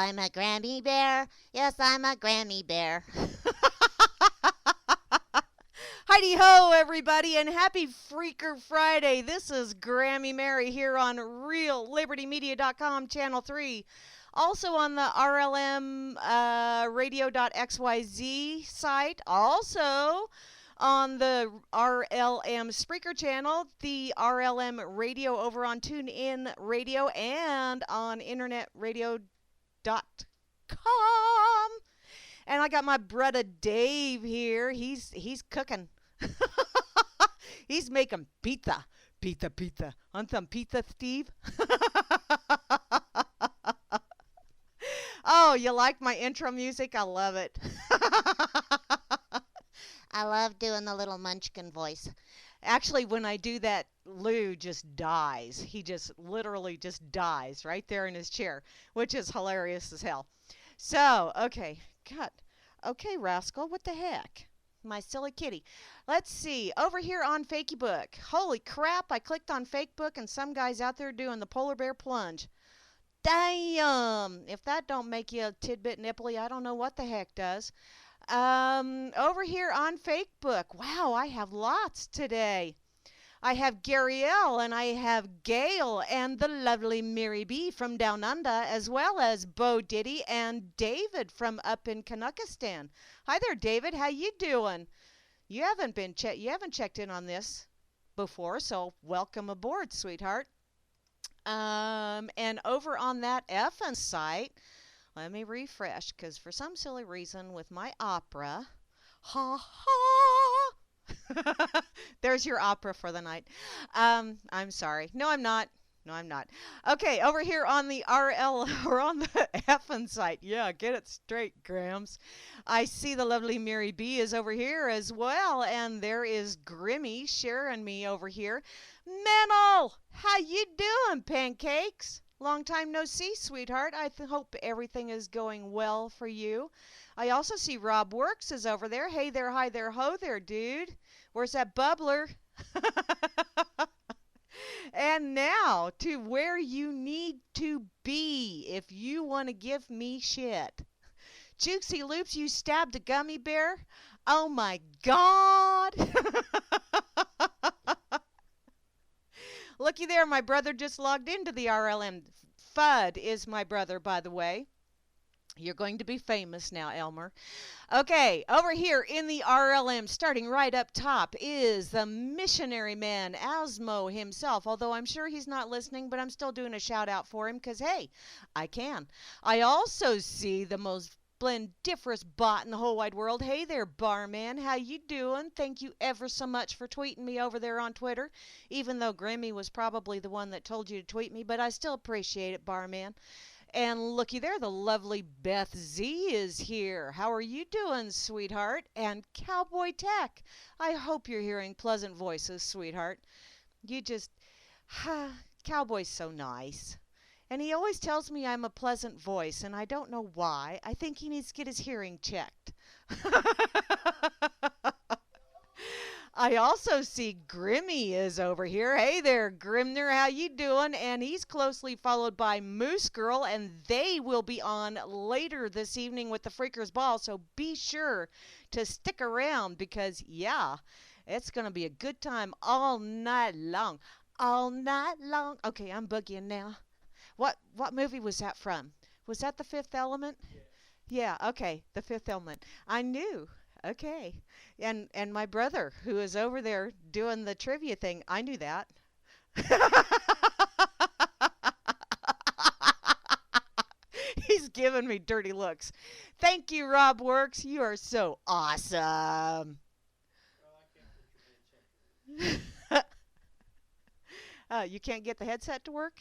I'm a Grammy bear. Yes, I'm a Grammy bear. Heidi ho, everybody, and happy Freaker Friday. This is Grammy Mary here on RealLibertyMedia.com, Channel 3. Also on the RLM radio.xyz site. Also on the RLM Spreaker channel, the RLM radio over on TuneIn Radio, and on internetradio.com. And I got my brother Dave here. He's cooking. He's making pizza. Pizza. On some pizza, Steve? Oh, you like my intro music? I love it. I love doing the little munchkin voice. Actually, when I do that, Lou just dies. He just literally just dies right there in his chair, which is hilarious as hell. So, okay, God. Okay, rascal, what the heck? My silly kitty. Let's see. Over here on Fakeybook. Holy crap, I clicked on Fakebook and some guy's out there doing the polar bear plunge. Damn! If that don't make you a tidbit nipply, I don't know what the heck does. Over here on Fakebook. Wow, I have lots today. I have Gariel, and I have Gail, and the lovely Mary B. from Down Under, as well as Bo Diddy and David from up in Kanukistan. Hi there, David. How you doing? You haven't checked in on this before, so welcome aboard, sweetheart. And over on that effing site, let me refresh, because for some silly reason with my opera, ha ha. There's your opera for the night. I'm sorry. No, I'm not. Okay, over here on the RL or on the effing site. Yeah, get it straight, Grams. I see the lovely Mary B is over here as well, and there is Grimmy sharing me over here. Mental, how you doing, pancakes? Long time no see, sweetheart. I hope everything is going well for you. I also see Rob Works is over there. Hey there, hi there, ho there, dude. Where's that bubbler? And now to where you need to be if you want to give me shit. Jukesy Loops, you stabbed a gummy bear? Oh my God. Looky there, my brother just logged into the RLM. Fudd is my brother, by the way. You're going to be famous now, Elmer. Okay, over here in the RLM, starting right up top, is the missionary man, Asmo himself. Although I'm sure he's not listening, but I'm still doing a shout out for him because, hey, I can. I also see the most splendiferous bot in the whole wide world. Hey there, barman. How you doing? Thank you ever so much for tweeting me over there on Twitter, even though Grammy was probably the one that told you to tweet me, but I still appreciate it, barman. And looky there, the lovely Beth Z is here. How are you doing, sweetheart? And Cowboy Tech, I hope you're hearing pleasant voices, sweetheart. You just, Cowboy's so nice. And he always tells me I'm a pleasant voice, and I don't know why. I think he needs to get his hearing checked. I also see Grimmy is over here. Hey there, Grimner, how you doing? And he's closely followed by Moose Girl, and they will be on later this evening with the Freakers Ball, so be sure to stick around because, yeah, it's going to be a good time all night long. All night long. Okay, I'm boogieing now. What movie was that from? Was that The Fifth Element? Yeah, okay, The Fifth Element. I knew. Okay. And my brother, who is over there doing the trivia thing, I knew that. He's giving me dirty looks. Thank you, Rob Works. You are so awesome. You can't get the headset to work?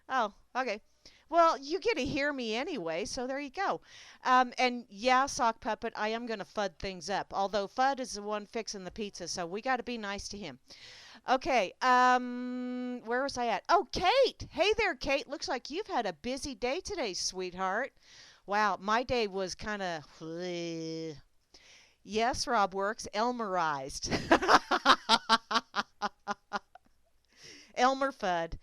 Oh, okay. Well, you get to hear me anyway, so there you go. And yeah, Sock Puppet, I am going to Fudd things up. Although Fudd is the one fixing the pizza, so we got to be nice to him. Okay, where was I at? Oh, Kate! Hey there, Kate. Looks like you've had a busy day today, sweetheart. Wow, my day was kind of... Yes, Rob Works, Elmerized. Elmer Fudd.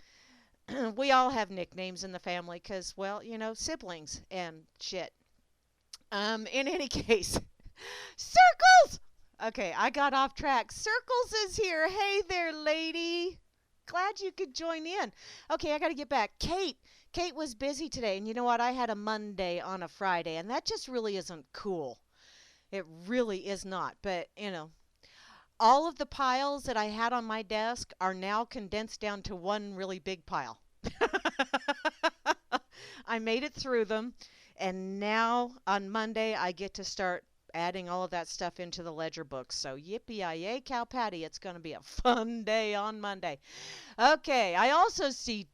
We all have nicknames in the family because, well, siblings and shit. In any case, Circles! Okay, I got off track. Circles is here. Hey there, lady. Glad you could join in. Okay, I got to get back. Kate. Kate was busy today, and you know what? I had a Monday on a Friday, and that just really isn't cool. It really is not. But, all of the piles that I had on my desk are now condensed down to one really big pile. I made it through them, and now on Monday I get to start adding all of that stuff into the ledger books. So yippee-yi-yay, cow patty, it's going to be a fun day on Monday. Okay, I also see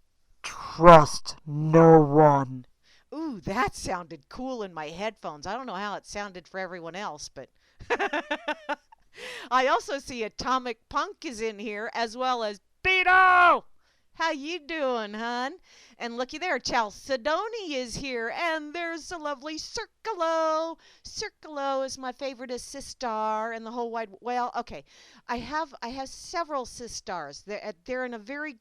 trust no one. Ooh, that sounded cool in my headphones. I don't know how it sounded for everyone else, but I also see Atomic Punk is in here, as well as Beto. How you doing, hun? And looky there, Chalcedony is here, and there's the lovely Circolo. Circolo is my favorite sister in the whole wide. Well, okay, I have several sisters. They're in a very.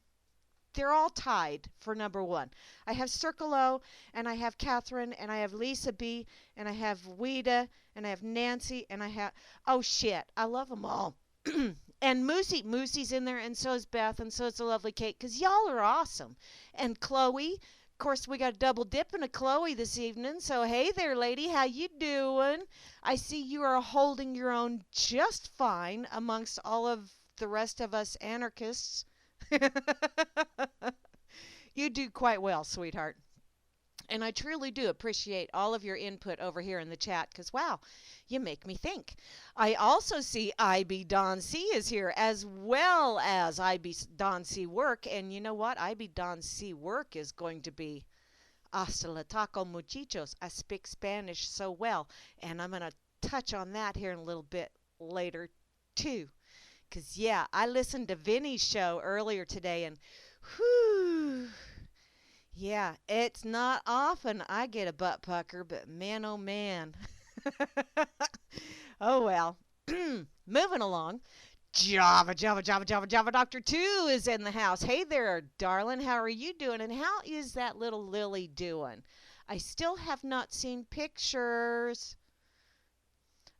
They're all tied for number one. I have Circolo, and I have Catherine, and I have Lisa B, and I have Wida, and I have Nancy, and I have. Oh shit, I love them all. And Moosey's in there, and so is Beth, and so is the lovely Kate, because y'all are awesome. And Chloe, of course, we got a double dip in a Chloe this evening, so hey there, lady, how you doing? I see you are holding your own just fine amongst all of the rest of us anarchists. You do quite well, sweetheart. And I truly do appreciate all of your input over here in the chat because, wow, you make me think. I also see IB Don C is here as well as IB Don C Work. And you know what? IB Don C Work is going to be hasta la taco muchachos. I speak Spanish so well. And I'm going to touch on that here in a little bit later, too. Because, yeah, I listened to Vinny's show earlier today and, whew. Yeah, it's not often I get a butt pucker, but man, oh man. Oh well. Moving along. Java Doctor 2 is in the house. Hey there, darling. How are you doing? And how is that little Lily doing? I still have not seen pictures.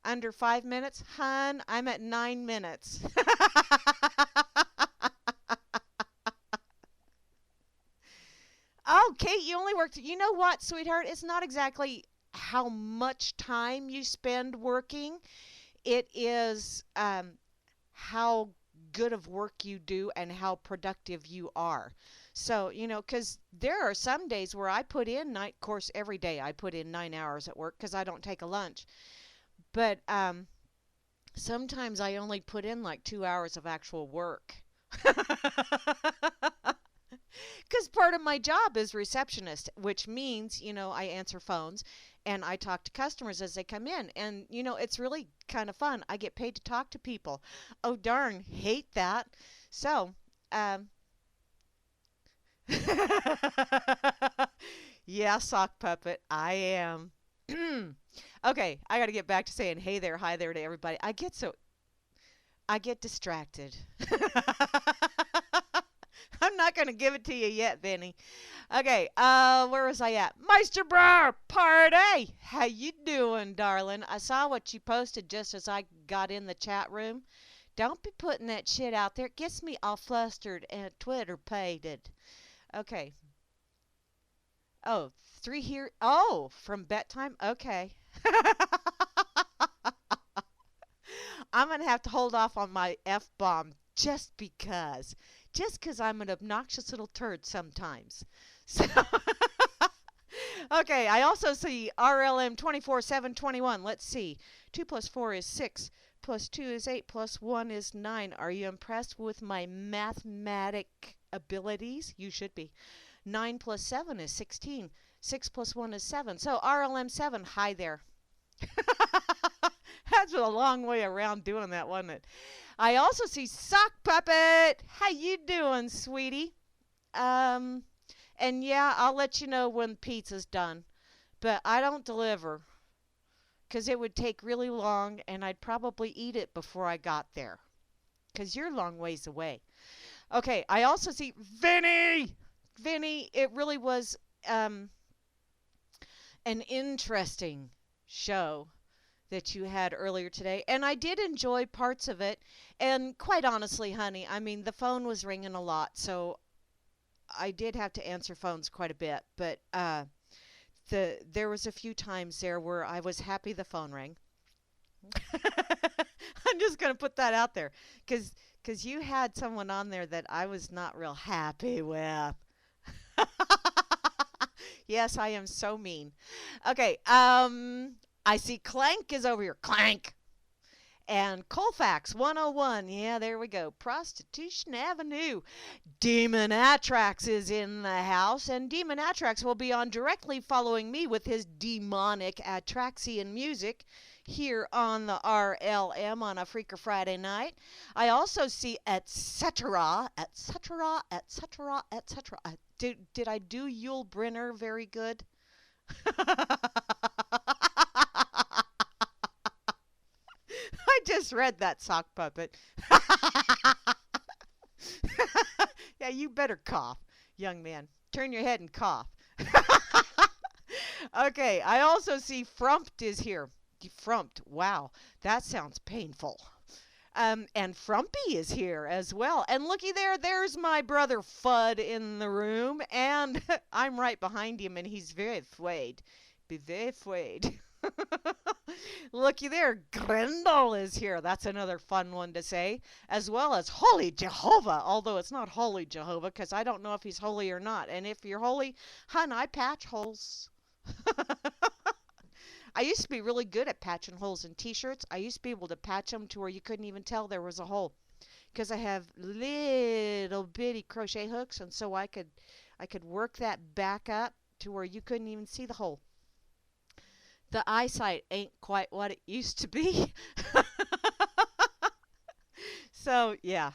Under 5 minutes? Hun, I'm at 9 minutes. Oh, Kate, you only worked. You know what, sweetheart? It's not exactly how much time you spend working. It is how good of work you do and how productive you are. So, because there are some days where I put in night course every day. I put in 9 hours at work because I don't take a lunch. But sometimes I only put in like 2 hours of actual work. Because part of my job is receptionist, which means, I answer phones and I talk to customers as they come in. And, it's really kind of fun. I get paid to talk to people. Oh, darn, hate that. So, yeah, sock puppet, I am. Okay, I got to get back to saying hey there, hi there to everybody. I get distracted. I'm not going to give it to you yet, Benny. Okay, where was I at? Meisterbrower, party! How you doing, darling? I saw what you posted just as I got in the chat room. Don't be putting that shit out there. It gets me all flustered and Twitter-pated. Okay. Oh, 3 here. Oh, from bedtime? Okay. I'm going to have to hold off on my F-bomb just because. Just because I'm an obnoxious little turd sometimes. So, okay, I also see RLM 24/7/21. Let's see. 2 plus 4 is 6. Plus 2 is 8. Plus 1 is 9. Are you impressed with my mathematic abilities? You should be. 9 plus 7 is 16. 6 plus 1 is 7. So RLM 7, hi there. That's a long way around doing that, wasn't it? I also see Sock Puppet. How you doing, sweetie? And yeah, I'll let you know when pizza's done. But I don't deliver because it would take really long and I'd probably eat it before I got there because you're a long ways away. Okay, I also see Vinny. Vinny, it really was um, an interesting show that you had earlier today, and I did enjoy parts of it. And quite honestly, honey, I mean, the phone was ringing a lot, so I did have to answer phones quite a bit. But there was a few times there where I was happy the phone rang. I'm just gonna put that out there, because you had someone on there that I was not real happy with. Yes, I am so mean. Okay, I see Clank is over here. Clank. And Colfax 101. Yeah, there we go. Prostitution Avenue. Demon Atrax is in the house, and Demon Atrax will be on directly following me with his demonic Atraxian music here on the RLM on a Freaker Friday night. I also see etc., etc., etc., etc. Did I do Yul Brynner very good? I just read that, sock puppet. Yeah, you better cough, young man. Turn your head and cough. Okay, I also see Frumped is here. Frumped, wow, that sounds painful. And Frumpy is here as well. And looky there, there's my brother Fudd in the room. And I'm right behind him, and he's very afraid. Be very afraid. Looky there, Grendel is here. That's another fun one to say. As well as Holy Jehovah. Although it's not Holy Jehovah, because I don't know if he's holy or not. And if you're holy, hun, I patch holes. I used to be really good at patching holes in t-shirts. I used to be able to patch them to where you couldn't even tell there was a hole, because I have little bitty crochet hooks, and so I could work that back up to where you couldn't even see the hole. The eyesight ain't quite what it used to be. So, yeah,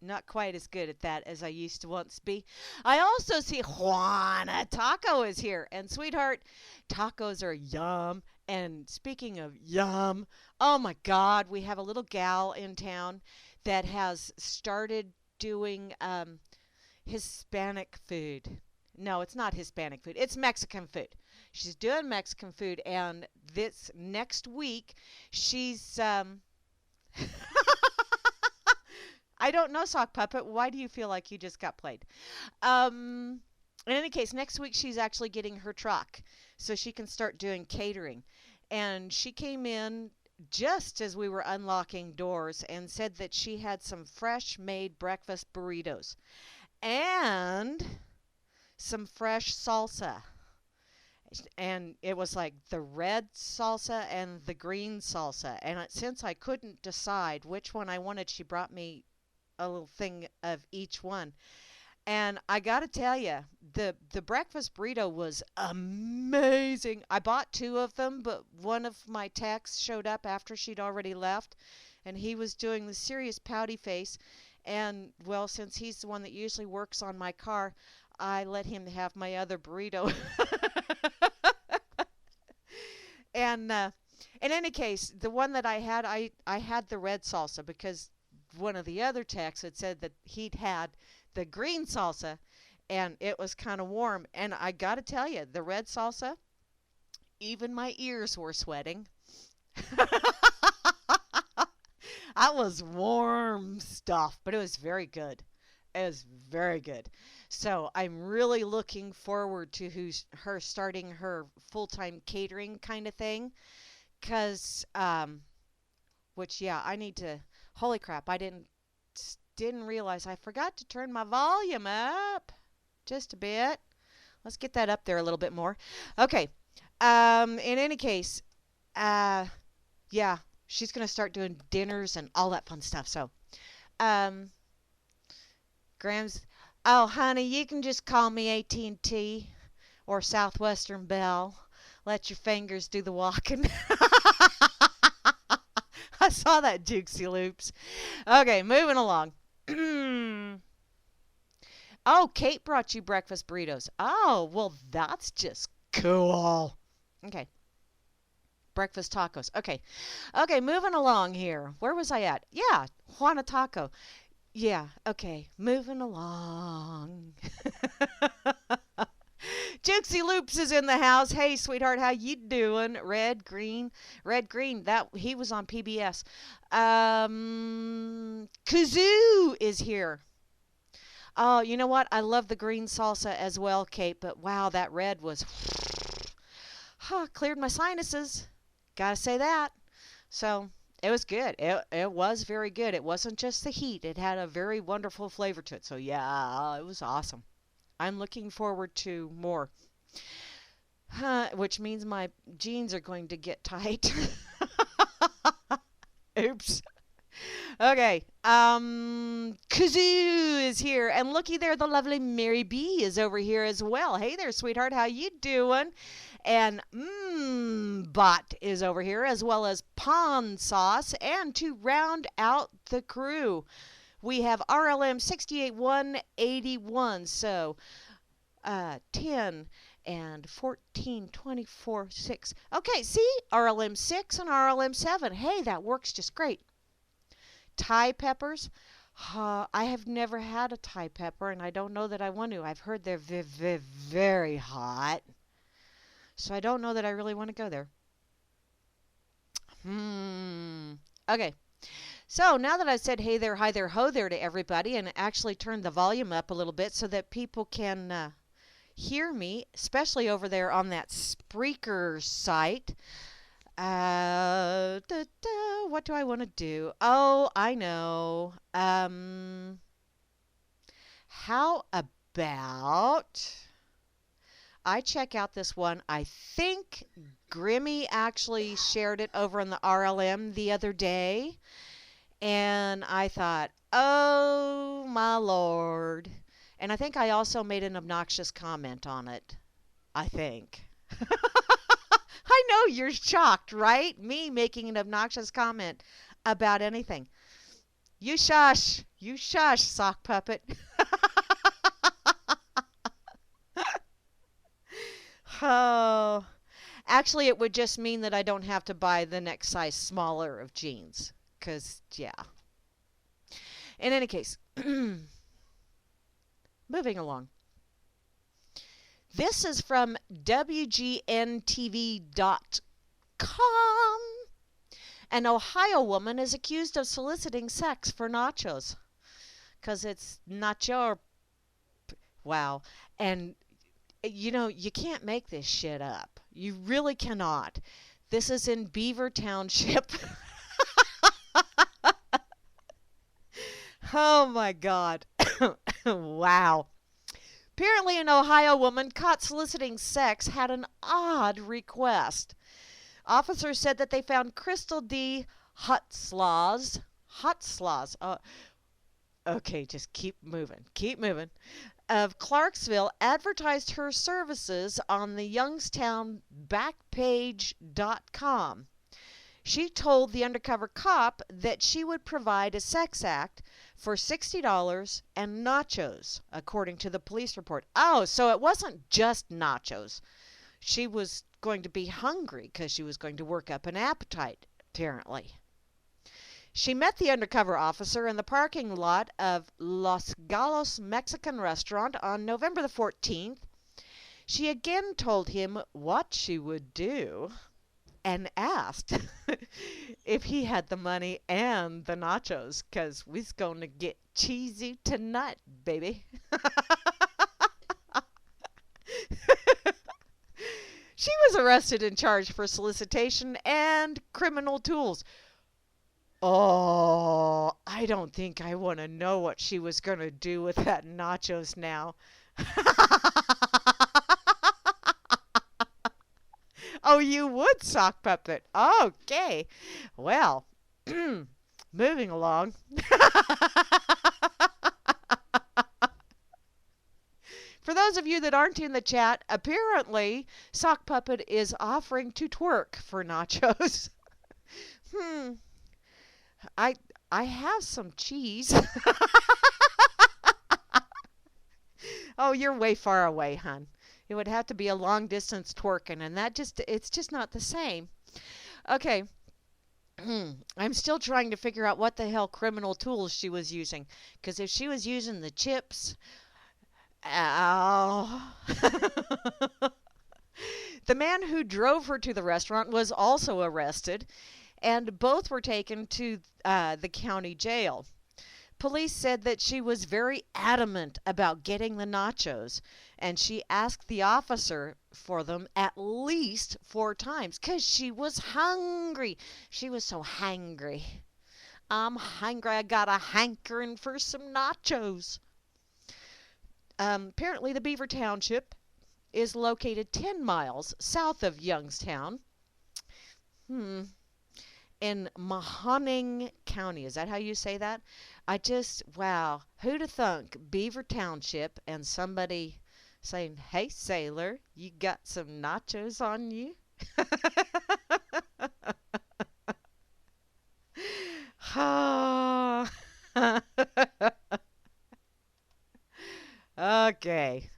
not quite as good at that as I used to once be. I also see Juana Taco is here. And sweetheart, tacos are yum. And speaking of yum, oh my God, we have a little gal in town that has started doing Hispanic food. No, it's not Hispanic food. It's Mexican food. She's doing Mexican food, and this next week she's I don't know, Sock Puppet. Why do you feel like you just got played? In any case, next week she's actually getting her truck so she can start doing catering. And she came in just as we were unlocking doors and said that she had some fresh made breakfast burritos and some fresh salsa. And it was like the red salsa and the green salsa. And since I couldn't decide which one I wanted, she brought me a little thing of each one. And I got to tell you, the breakfast burrito was amazing. I bought two of them, but one of my techs showed up after she'd already left, and he was doing the serious pouty face. And, well, since he's the one that usually works on my car, I let him have my other burrito. And in any case, the one that I had the red salsa because one of the other techs had said that he'd had the green salsa and it was kind of warm. And I got to tell you, the red salsa, even my ears were sweating. That was warm stuff, but it was very good. It was very good. So I'm really looking forward to her starting her full-time catering kind of thing. Because, which, yeah, I need to, holy crap, I didn't realize I forgot to turn my volume up just a bit. Let's get that up there a little bit more. Okay. In any case, yeah, she's going to start doing dinners and all that fun stuff. So, Grams, oh, honey, you can just call me AT&T or Southwestern Bell. Let your fingers do the walking. I saw that, Jukesy Loops. Okay, moving along. Oh, Kate brought you breakfast burritos. Oh, well, that's just cool. Okay. Breakfast tacos. Okay. Okay, moving along here. Where was I at? Yeah, Juana Taco. Yeah, okay, moving along. Jukesy Loops is in the house. Hey, sweetheart, how you doing? Red Green. That he was on PBS. Kazoo is here. Oh, you know what? I love the green salsa as well, Kate. But wow, that red was, cleared my sinuses. Gotta say that. So it was good. It was very good. It wasn't just the heat. It had a very wonderful flavor to it. So yeah, it was awesome. I'm looking forward to more. Which means my jeans are going to get tight. Oops. Okay. Kazoo is here, and looky there, the lovely Mary B is over here as well. Hey there, sweetheart, how you doing? And Bot is over here, as well as Pond Sauce, and to round out the crew, we have RLM 68181. So 10 and 14, 24, 6. Okay, see? RLM 6 and RLM 7. Hey, that works just great. Thai peppers. I have never had a Thai pepper, and I don't know that I want to. I've heard they're very hot. So I don't know that I really want to go there. Okay. So now that I've said hey there, hi there, ho there to everybody, and actually turned the volume up a little bit so that people can hear me, especially over there on that Spreaker site. What do I want to do? Oh, I know. How about I check out this one? I think Grammy actually shared it over on the RLM the other day, and I thought, oh my Lord. And I think I also made an obnoxious comment on it. I think. I know you're shocked, right? Me making an obnoxious comment about anything. You shush. You shush, sock puppet. Oh. Actually, it would just mean that I don't have to buy the next size smaller of jeans. Because, yeah. In any case, moving along. This is from WGNTV.com. An Ohio woman is accused of soliciting sex for nachos. Because it's nacho. Wow. And, you know, you can't make this shit up. You really cannot. This is in Beaver Township. Oh, my God. Wow. Apparently, an Ohio woman caught soliciting sex had an odd request. Officers said that they found Crystal D. Hutzlaws. Okay, just keep moving. Keep moving. Of Clarksville advertised her services on the Youngstown Backpage.com. She told the undercover cop that she would provide a sex act for $60 and nachos, according to the police report. Oh, so it wasn't just nachos. She was going to be hungry because she was going to work up an appetite, apparently. She met the undercover officer in the parking lot of Los Galos Mexican restaurant on November the 14th. She again told him what she would do and asked if he had the money and the nachos, because we's going to get cheesy tonight, baby. She was arrested and charged for solicitation and criminal tools. Oh, I don't think I want to know what she was going to do with that nachos now. Oh, you would, sock puppet. Okay. Well, moving along. For those of you that aren't in the chat, apparently Sock Puppet is offering to twerk for nachos. I have some cheese. Oh, you're way far away, hon. It would have to be a long distance twerking, and it's just not the same. Okay. I'm still trying to figure out what the hell criminal tools she was using. Because if she was using the chips, ow. The man who drove her to the restaurant was also arrested, and both were taken to the county jail. Police said that she was very adamant about getting the nachos, and she asked the officer for them at least 4 times because she was hungry. She was so hangry. I'm hungry. I got a hankering for some nachos. Apparently, the Beaver Township is located 10 miles south of Youngstown. In Mahoning County. Is that how you say that? Wow, who'd have thunk Beaver Township and somebody saying, "Hey, sailor, you got some nachos on you?" Okay.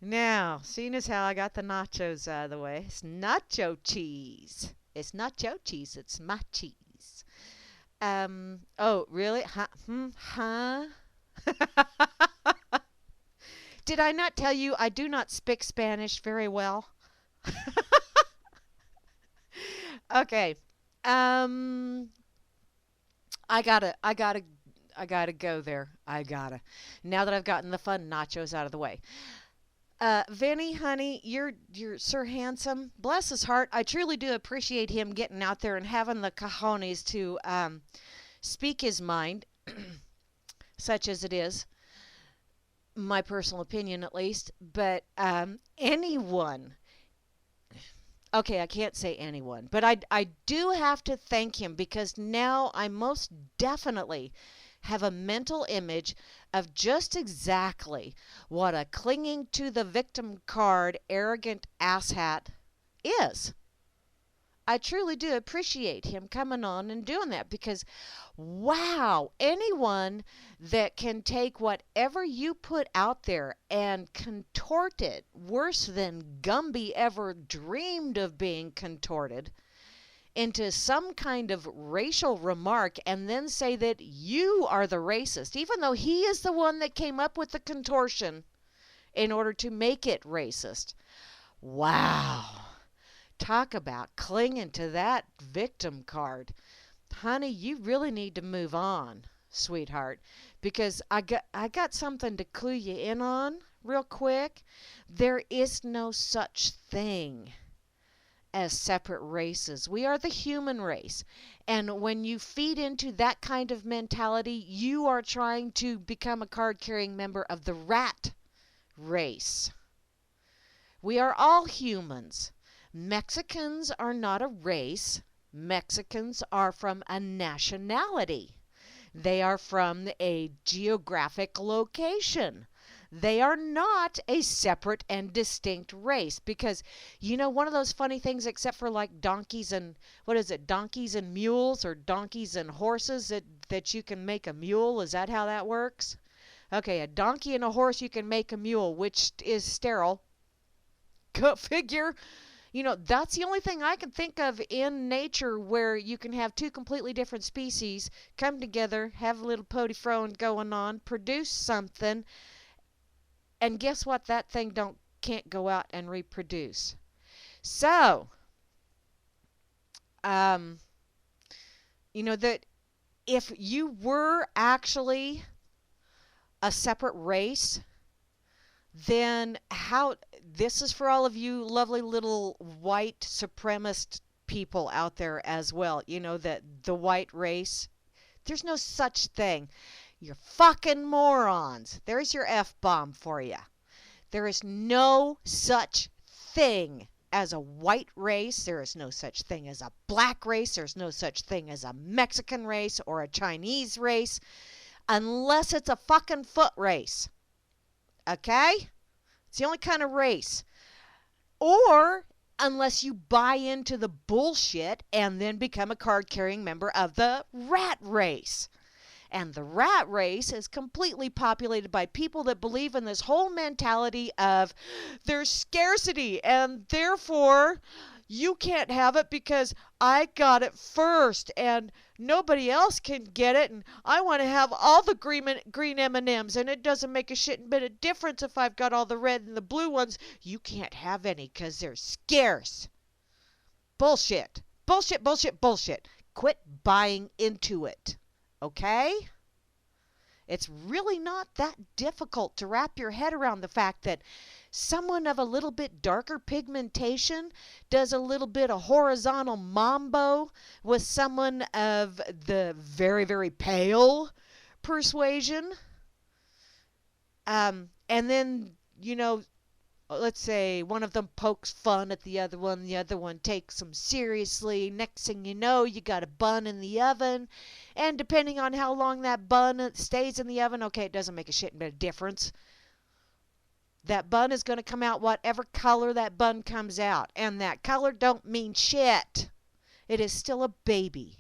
Now, seeing as how I got the nachos out of the way, it's nacho cheese. It's nacho cheese. It's my cheese. Oh, really? Huh? Huh? Did I not tell you I do not speak Spanish very well? Okay. Um, I gotta go there. I gotta. Now that I've gotten the fun nachos out of the way. Vinny, honey, you're Sir Handsome. Bless his heart. I truly do appreciate him getting out there and having the cojones to speak his mind, such as it is. My personal opinion, at least. But anyone. Okay, I can't say anyone, but I do have to thank him because now I most definitely have a mental image of just exactly what a clinging to the victim card, arrogant asshat is. I truly do appreciate him coming on and doing that because, wow, anyone that can take whatever you put out there and contort it worse than Gumby ever dreamed of being contorted into some kind of racial remark and then say that you are the racist, even though he is the one that came up with the contortion in order to make it racist. Wow. Talk about clinging to that victim card. Honey, you really need to move on, sweetheart, because I got something to clue you in on real quick. There is no such thing as separate races. We are the human race. And when you feed into that kind of mentality, you are trying to become a card-carrying member of the rat race. We are all humans. Mexicans are not a race. Mexicans are from a nationality. They are from a geographic location. They are not a separate and distinct race because, one of those funny things, except for like donkeys and, what is it, donkeys and mules or donkeys and horses that you can make a mule? Is that how that works? Okay, a donkey and a horse you can make a mule, which is sterile. Go figure. That's the only thing I can think of in nature where you can have two completely different species come together, have a little potty-throwing going on, produce something, and guess what? That thing can't go out and reproduce. So, that if you were actually a separate race, then this is for all of you lovely little white supremacist people out there as well, that the white race, there's no such thing. You're fucking morons. There's your F-bomb for you. There is no such thing as a white race. There is no such thing as a black race. There's no such thing as a Mexican race or a Chinese race unless it's a fucking foot race. Okay? It's the only kind of race. Or unless you buy into the bullshit and then become a card-carrying member of the rat race. And the rat race is completely populated by people that believe in this whole mentality of there's scarcity and therefore you can't have it because I got it first and nobody else can get it and I want to have all the green M&Ms and it doesn't make a shit bit of difference if I've got all the red and the blue ones. You can't have any because they're scarce. Bullshit. Bullshit, bullshit, bullshit. Quit buying into it. Okay? It's really not that difficult to wrap your head around the fact that someone of a little bit darker pigmentation does a little bit of horizontal mambo with someone of the very, very pale persuasion. And then, let's say one of them pokes fun at the other one takes them seriously. Next thing you know, you got a bun in the oven. And depending on how long that bun stays in the oven, okay, it doesn't make a shit bit of difference. That bun is going to come out whatever color that bun comes out. And that color don't mean shit. It is still a baby.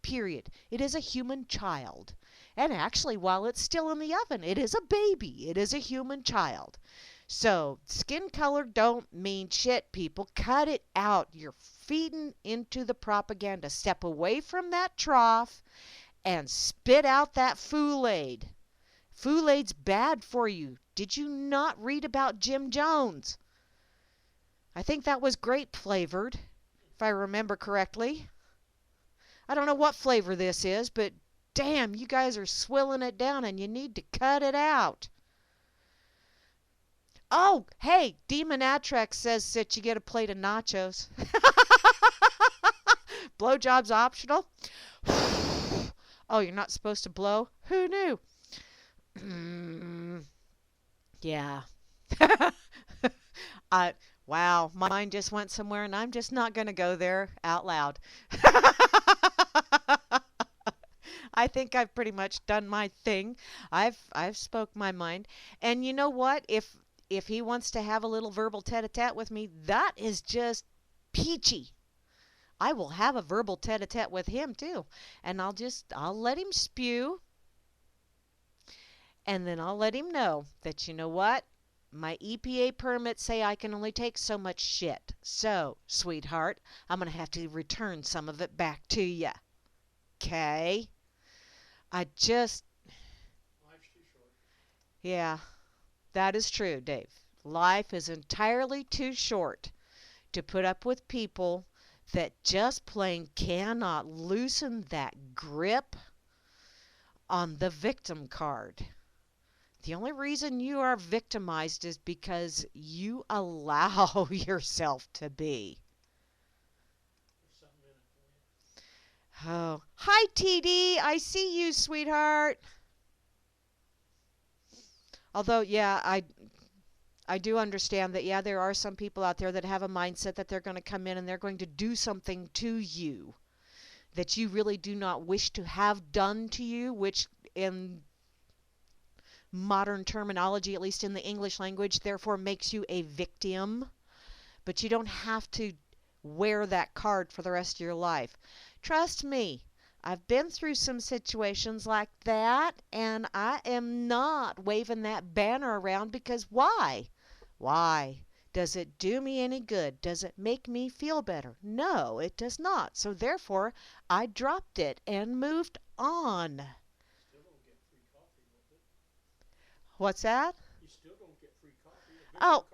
Period. It is a human child. And actually, while it's still in the oven, it is a baby. It is a human child. So, skin color don't mean shit, people. Cut it out. You're feeding into the propaganda. Step away from that trough and spit out that Kool-Aid. Kool-Aid's bad for you. Did you not read about Jim Jones? I think that was grape flavored, if I remember correctly. I don't know what flavor this is, but damn, you guys are swilling it down and you need to cut it out. Oh, hey, Demon Atrex says that you get a plate of nachos. Blowjob's optional. Oh, you're not supposed to blow? Who knew? Yeah. Wow, my mind just went somewhere and I'm just not going to go there out loud. I think I've pretty much done my thing. I've spoke my mind. And you know what? If he wants to have a little verbal tete-a-tete with me, that is just peachy. I will have a verbal tete-a-tete with him too. And I'll let him spew. And then I'll let him know that, you know what? My EPA permits say I can only take so much shit. So, sweetheart, I'm going to have to return some of it back to you. Okay? Life's too short. Yeah, that is true, Dave. Life is entirely too short to put up with people that just plain cannot loosen that grip on the victim card. The only reason you are victimized is because you allow yourself to be. Oh, hi TD, I see you, sweetheart. Although, yeah, I do understand that, yeah, there are some people out there that have a mindset that they're going to come in and they're going to do something to you that you really do not wish to have done to you, which in modern terminology, at least in the English language, therefore makes you a victim. But you don't have to wear that card for the rest of your life. Trust me, I've been through some situations like that, and I am not waving that banner around because why? Why? Does it do me any good? Does it make me feel better? No, it does not. So therefore, I dropped it and moved on. Still don't get free coffee with it. What's that? You still don't get free coffee. Oh.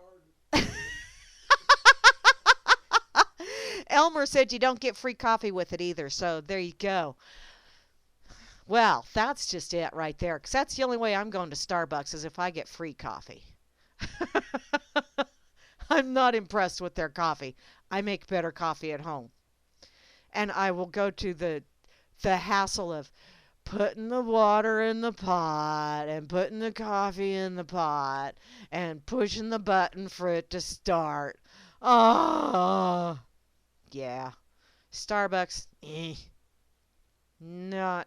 Elmer said you don't get free coffee with it either, so there you go. Well, that's just it right there, because that's the only way I'm going to Starbucks is if I get free coffee. I'm not impressed with their coffee. I make better coffee at home. And I will go to the hassle of putting the water in the pot and putting the coffee in the pot and pushing the button for it to start. Oh, yeah. Starbucks, nope.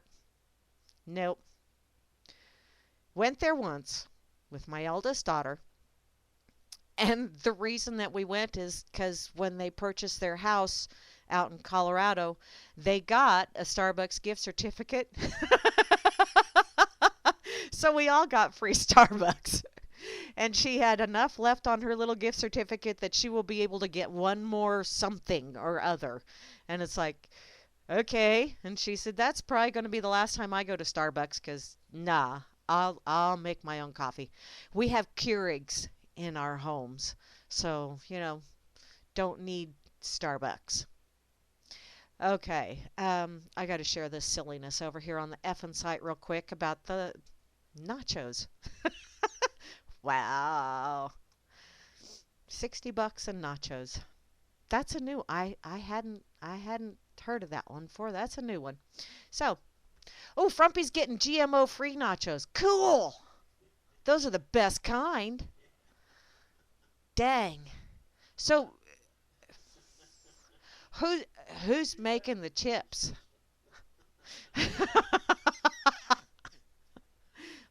Went there once with my eldest daughter. And the reason that we went is because when they purchased their house out in Colorado, they got a Starbucks gift certificate. So we all got free Starbucks. And she had enough left on her little gift certificate that she will be able to get one more something or other. And it's like, okay. And she said, that's probably going to be the last time I go to Starbucks because, nah, I'll make my own coffee. We have Keurigs in our homes. So, don't need Starbucks. Okay, I got to share this silliness over here on the effing site real quick about the nachos. Wow. $60 in nachos. That's a new. I hadn't heard of that one before. That's a new one. So, oh, Frumpy's getting GMO free nachos. Cool. Those are the best kind. Dang. So, who who's making the chips?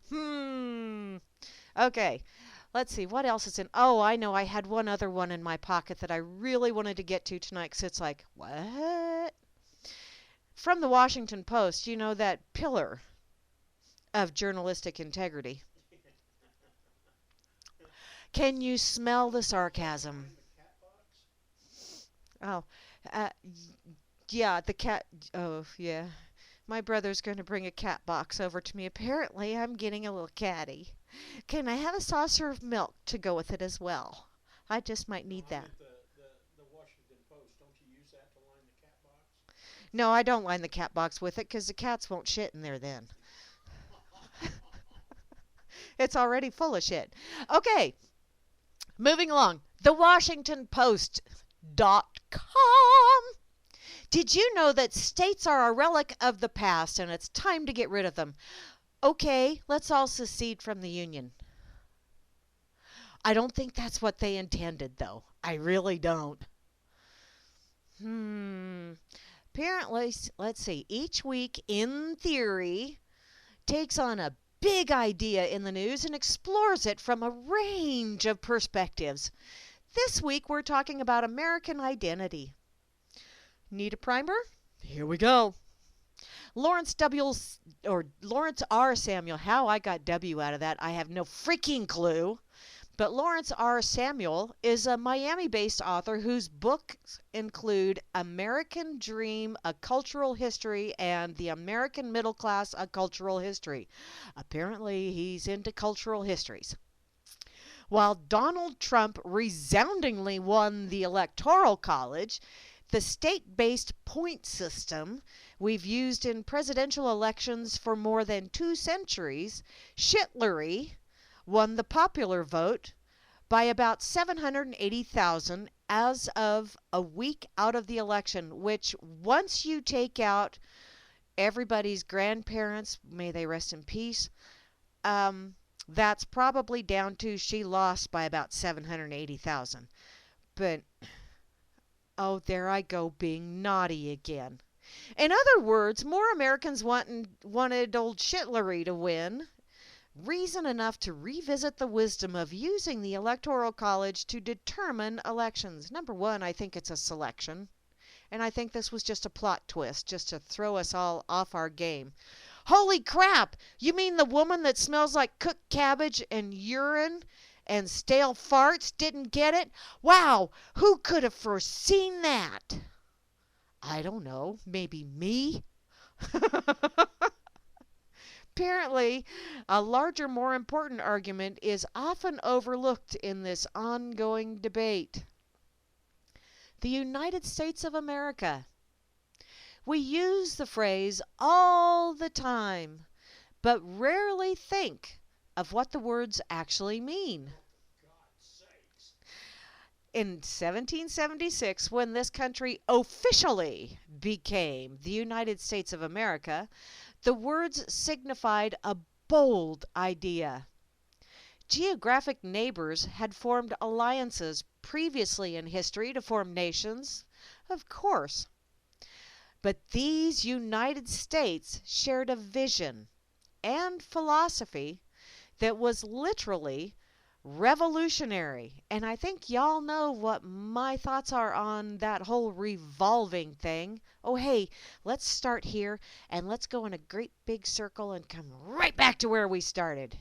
Hmm. Okay. Let's see, what else is in? Oh, I know. I had one other one in my pocket that I really wanted to get to tonight because it's like, what? From the Washington Post, that pillar of journalistic integrity. Can you smell the sarcasm? Oh, yeah, the cat. Oh, yeah. My brother's going to bring a cat box over to me. Apparently, I'm getting a little catty. Can I have a saucer of milk to go with it as well? I just might need that. The Washington Post, don't you use that to line the cat box? No, I don't line the cat box with it because the cats won't shit in there then. It's already full of shit. Okay, moving along. The Washington Post.com. Did you know that states are a relic of the past and it's time to get rid of them? Okay, let's all secede from the Union. I don't think that's what they intended, though. I really don't. Apparently, let's see, each week, in theory, takes on a big idea in the news and explores it from a range of perspectives. This week, we're talking about American identity. Need a primer? Here we go. Lawrence R. Samuel. How I got W out of that, I have no freaking clue. But Lawrence R. Samuel is a Miami-based author whose books include American Dream, A Cultural History, and The American Middle Class, A Cultural History. Apparently, he's into cultural histories. While Donald Trump resoundingly won the Electoral College, the state-based point system we've used in presidential elections for more than 2 centuries, Shitlery won the popular vote by about 780,000 as of a week out of the election, which once you take out everybody's grandparents, may they rest in peace, that's probably down to she lost by about 780,000. But, oh, there I go being naughty again. In other words, more Americans wanted old Shitlery to win. Reason enough to revisit the wisdom of using the Electoral College to determine elections. Number one, I think it's a selection. And I think this was just a plot twist, just to throw us all off our game. Holy crap! You mean the woman that smells like cooked cabbage and urine and stale farts didn't get it? Wow! Who could have foreseen that? I don't know. Maybe me? Apparently, a larger, more important argument is often overlooked in this ongoing debate. The United States of America. We use the phrase all the time, but rarely think of what the words actually mean. In 1776, when this country officially became the United States of America, the words signified a bold idea. Geographic neighbors had formed alliances previously in history to form nations, of course. But these United States shared a vision and philosophy that was literally revolutionary. And I think y'all know what my thoughts are on that whole revolving thing. Oh, hey, let's start here and let's go in a great big circle and come right back to where we started.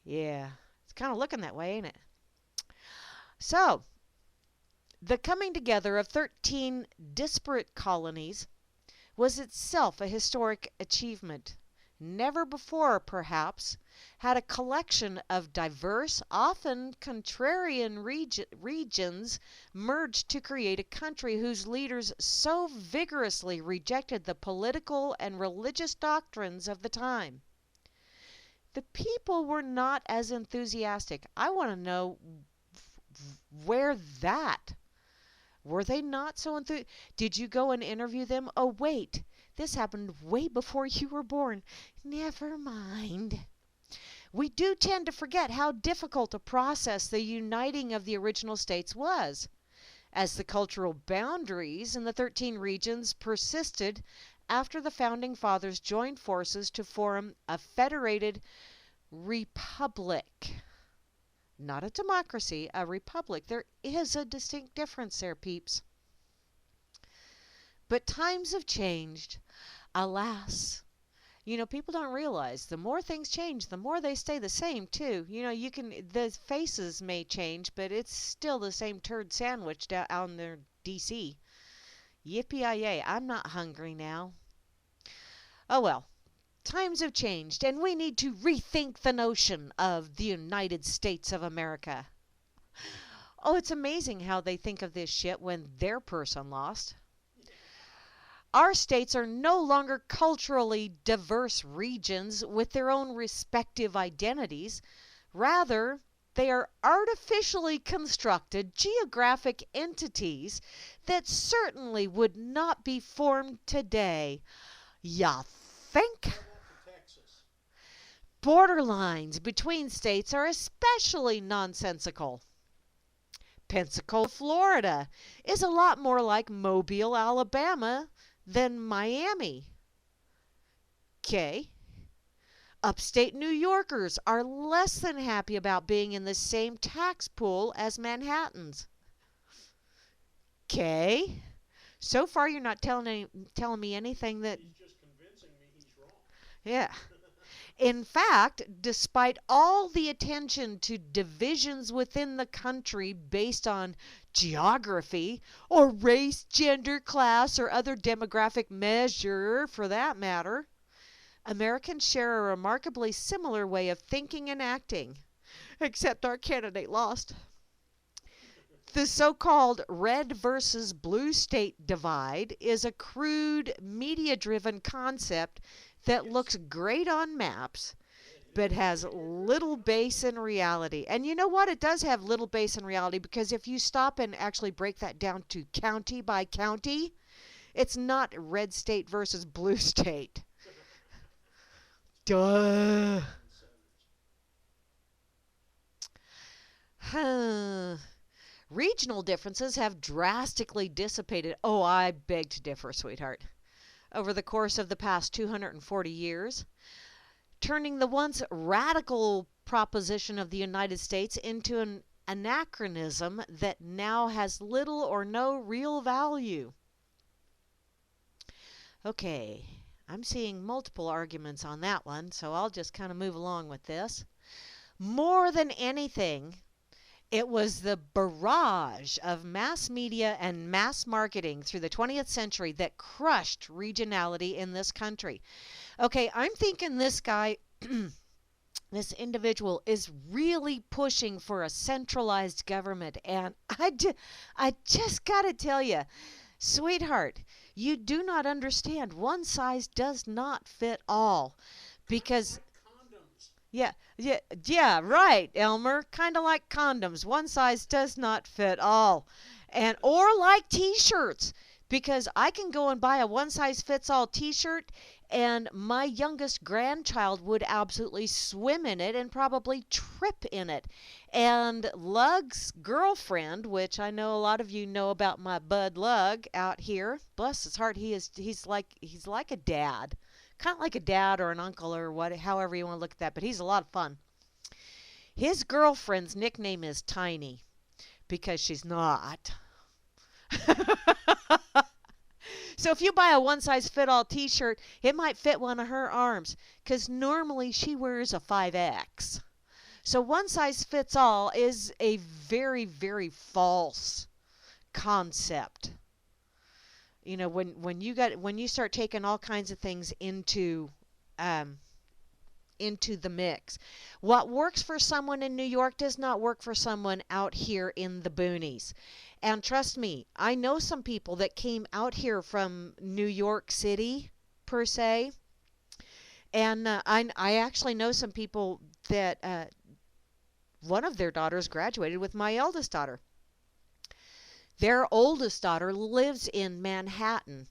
Yeah, it's kind of looking that way, ain't it? So, the coming together of 13 disparate colonies was itself a historic achievement. Never before, perhaps, had a collection of diverse, often contrarian regions merged to create a country whose leaders so vigorously rejected the political and religious doctrines of the time. The people were not as enthusiastic. I want to know where that. Were they not so enthused? Did you go and interview them? Oh, wait. This happened way before you were born. Never mind. We do tend to forget how difficult a process the uniting of the original states was, as the cultural boundaries in the 13 regions persisted after the founding fathers joined forces to form a federated republic. Not a democracy, a republic. There is a distinct difference there, peeps. But times have changed. Alas. You know, people don't realize the more things change, the more they stay the same, too. You know, the faces may change, but it's still the same turd sandwich down there in D.C. Yippee-yay, I'm not hungry now. Oh well, times have changed, and we need to rethink the notion of the United States of America. Oh, it's amazing how they think of this shit when their person lost. Our states are no longer culturally diverse regions with their own respective identities. Rather, they are artificially constructed geographic entities that certainly would not be formed today. Ya think? How about for Texas? Borderlines between states are especially nonsensical. Pensacola, Florida is a lot more like Mobile, Alabama than Miami. Okay. Upstate New Yorkers are less than happy about being in the same tax pool as Manhattans. Okay. So far, you're not telling me anything that. He's just convincing me he's wrong. Yeah. In fact, despite all the attention to divisions within the country based on geography or race, gender, class, or other demographic measure for that matter, Americans share a remarkably similar way of thinking and acting, except our candidate lost. The so-called red versus blue state divide is a crude, media-driven concept that looks great on maps, but has little base in reality. And you know what? It does have little base in reality because if you stop and actually break that down to county by county, it's not red state versus blue state. Duh. Regional differences have drastically dissipated. Oh, I beg to differ, sweetheart. Over the course of the past 240 years, turning the once radical proposition of the United States into an anachronism that now has little or no real value. Okay, I'm seeing multiple arguments on that one, so I'll just kind of move along with this. More than anything, it was the barrage of mass media and mass marketing through the 20th century that crushed regionality in this country. Okay, I'm thinking this guy, this individual, is really pushing for a centralized government. And I just got to tell you, sweetheart, you do not understand. One size does not fit all. Because yeah, right, Elmer. Kind of like condoms. One size does not fit all. And or like t-shirts, because I can go and buy a one size fits all t-shirt and my youngest grandchild would absolutely swim in it and probably trip in it. And Lug's girlfriend, which I know a lot of you know about my bud Lug out here, bless his heart, he's like a dad. Kind of like a dad or an uncle or however you want to look at that, but he's a lot of fun. His girlfriend's nickname is Tiny because she's not. So if you buy a one-size-fit-all t-shirt, it might fit one of her arms because normally she wears a 5X. So one size fits all is a very, very false concept. When you start taking all kinds of things um, into the mix. What works for someone in New York does not work for someone out here in the boonies. And trust me, I know some people that came out here from New York City, per se. And I actually know some people that one of their daughters graduated with my eldest daughter. Their oldest daughter lives in Manhattan.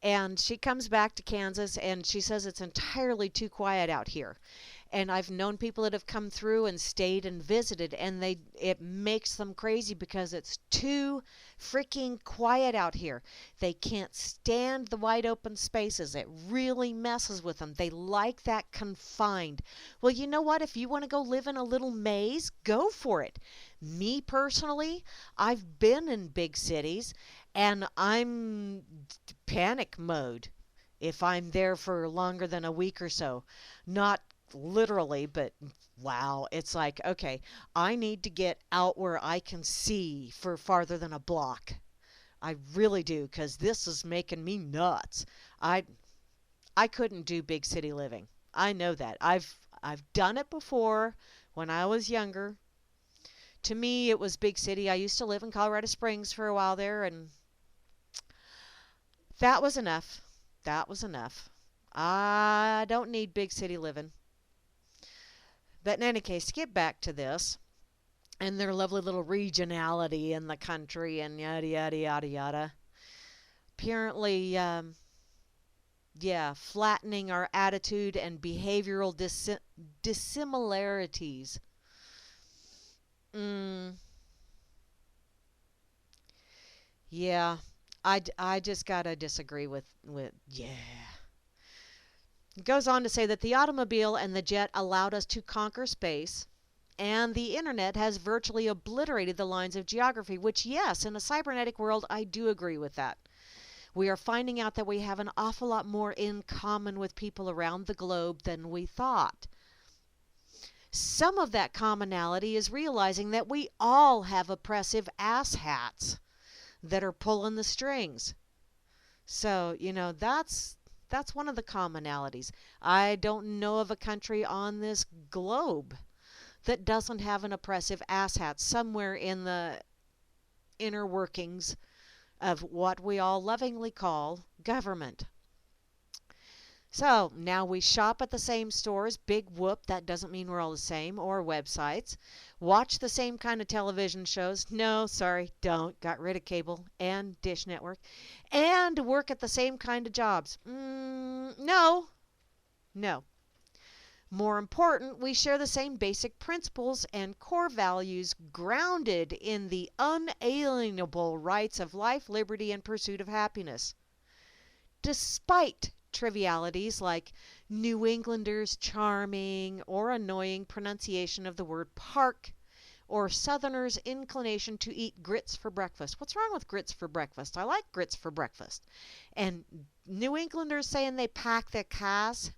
And she comes back to Kansas and she says it's entirely too quiet out here. And I've known people that have come through and stayed and visited, and it makes them crazy because it's too freaking quiet out here. They can't stand the wide open spaces. It really messes with them. They like that confined. Well, you know what? If you want to go live in a little maze, go for it. Me personally, I've been in big cities and I'm panic mode if I'm there for longer than a week or so. Not literally, but wow, it's like, okay, I need to get out where I can see for farther than a block. I really do, because this is making me nuts. I couldn't do big city living. I know that. I've done it before when I was younger. To me, it was big city. I used to live in Colorado Springs for a while there, and that was enough. That was enough. I don't need big city living. But in any case, to get back to this and their lovely little regionality in the country and yada, yada, yada, yada. Apparently, yeah, flattening our attitude and behavioral dissimilarities. Mm, yeah, I just gotta disagree yeah. It goes on to say that the automobile and the jet allowed us to conquer space, and the internet has virtually obliterated the lines of geography, which, yes, in a cybernetic world, I do agree with that. We are finding out that we have an awful lot more in common with people around the globe than we thought. Some of that commonality is realizing that we all have oppressive asshats that are pulling the strings. So, that's one of the commonalities. I don't know of a country on this globe that doesn't have an oppressive asshat somewhere in the inner workings of what we all lovingly call government. So now we shop at the same stores. Big whoop, that doesn't mean we're all the same. Or websites. Watch the same kind of television shows. No, sorry, don't. Got rid of cable and Dish Network. And work at the same kind of jobs. No. No. More important, we share the same basic principles and core values grounded in the unalienable rights of life, liberty, and pursuit of happiness. Despite trivialities like New Englanders' charming or annoying pronunciation of the word park, or Southerners' inclination to eat grits for breakfast. What's wrong with grits for breakfast? I like grits for breakfast. And New Englanders saying they pack their cars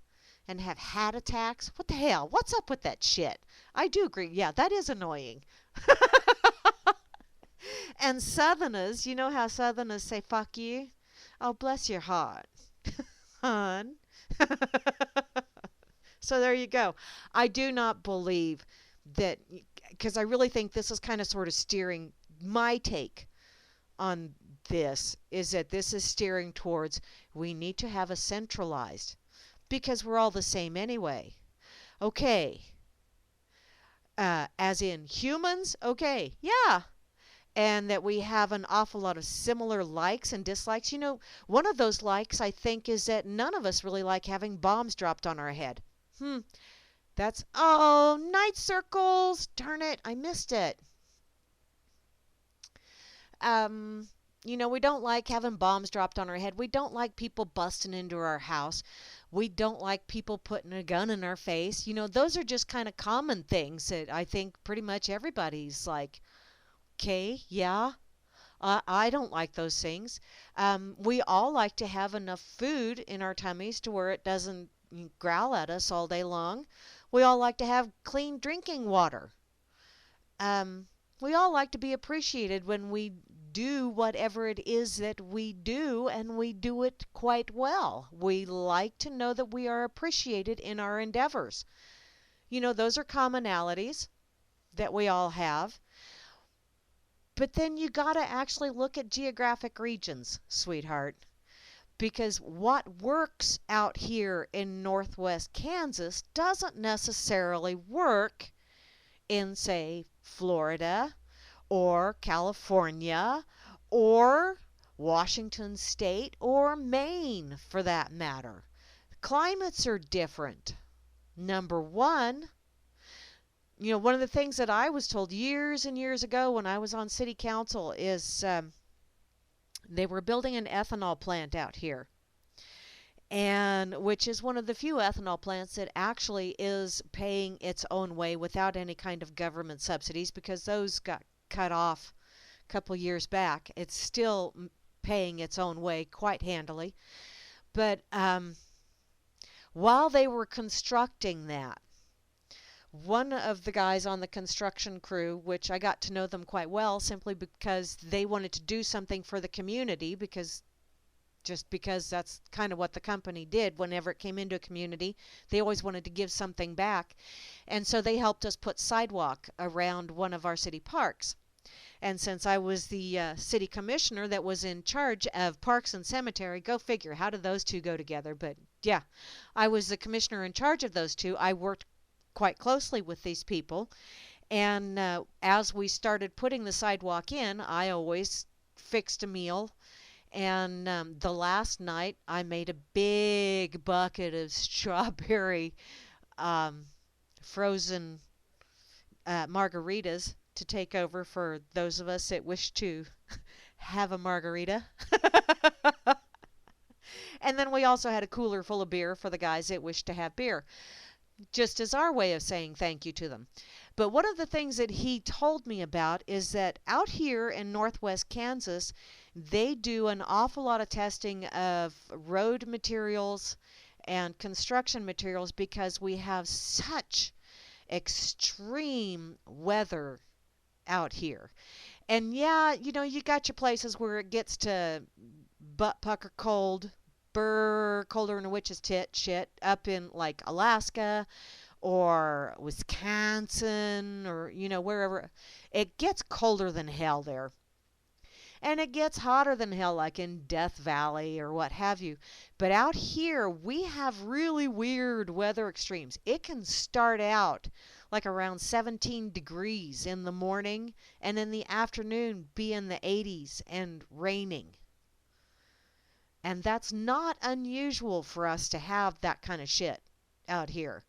and have heart attacks. What the hell? What's up with that shit? I do agree. Yeah, that is annoying. And Southerners, you know how Southerners say fuck you? Oh, bless your heart. Hun. So there you go. I do not believe that, because I really think this is kind of sort of steering my take on this, is that this is steering towards we need to have a centralized, because we're all the same anyway. Okay. As in humans? Okay. Yeah. And that we have an awful lot of similar likes and dislikes. One of those likes, I think, is that none of us really like having bombs dropped on our head. Oh, night circles. Darn it, I missed it. We don't like having bombs dropped on our head. We don't like people busting into our house. We don't like people putting a gun in our face. Those are just kind of common things that I think pretty much everybody's like, okay, yeah, I don't like those things. We all like to have enough food in our tummies to where it doesn't growl at us all day long. We all like to have clean drinking water. Um, we all like to be appreciated when we do whatever it is that we do, and we do it quite well. We like to know that we are appreciated in our endeavors. Those are commonalities that we all have. But then you got to actually look at geographic regions, sweetheart, because what works out here in northwest Kansas doesn't necessarily work in, say, Florida or California or Washington State or Maine for that matter. Climates are different. Number one, one of the things that I was told years and years ago when I was on city council is they were building an ethanol plant out here, and which is one of the few ethanol plants that actually is paying its own way without any kind of government subsidies, because those got cut off a couple years back. It's still paying its own way quite handily. But while they were constructing that, one of the guys on the construction crew, which I got to know them quite well simply because they wanted to do something for the community, because that's kind of what the company did whenever it came into a community. They always wanted to give something back. And so they helped us put sidewalk around one of our city parks. And since I was the city commissioner that was in charge of parks and cemetery, go figure, how did those two go together? But yeah, I was the commissioner in charge of those two. I worked quite closely with these people. And as we started putting the sidewalk in, I always fixed a meal. And the last night, I made a big bucket of strawberry frozen margaritas to take over for those of us that wish to have a margarita. And then we also had a cooler full of beer for the guys that wished to have beer, just as our way of saying thank you to them. But one of the things that he told me about is that out here in northwest Kansas, they do an awful lot of testing of road materials and construction materials because we have such extreme weather out here. And yeah, you got your places where it gets to butt pucker cold, colder than a witch's tit shit, up in like Alaska or Wisconsin or, wherever. It gets colder than hell there. And it gets hotter than hell, like in Death Valley or what have you. But out here, we have really weird weather extremes. It can start out like around 17 degrees in the morning, and in the afternoon be in the 80s and raining. And that's not unusual for us to have that kind of shit out here.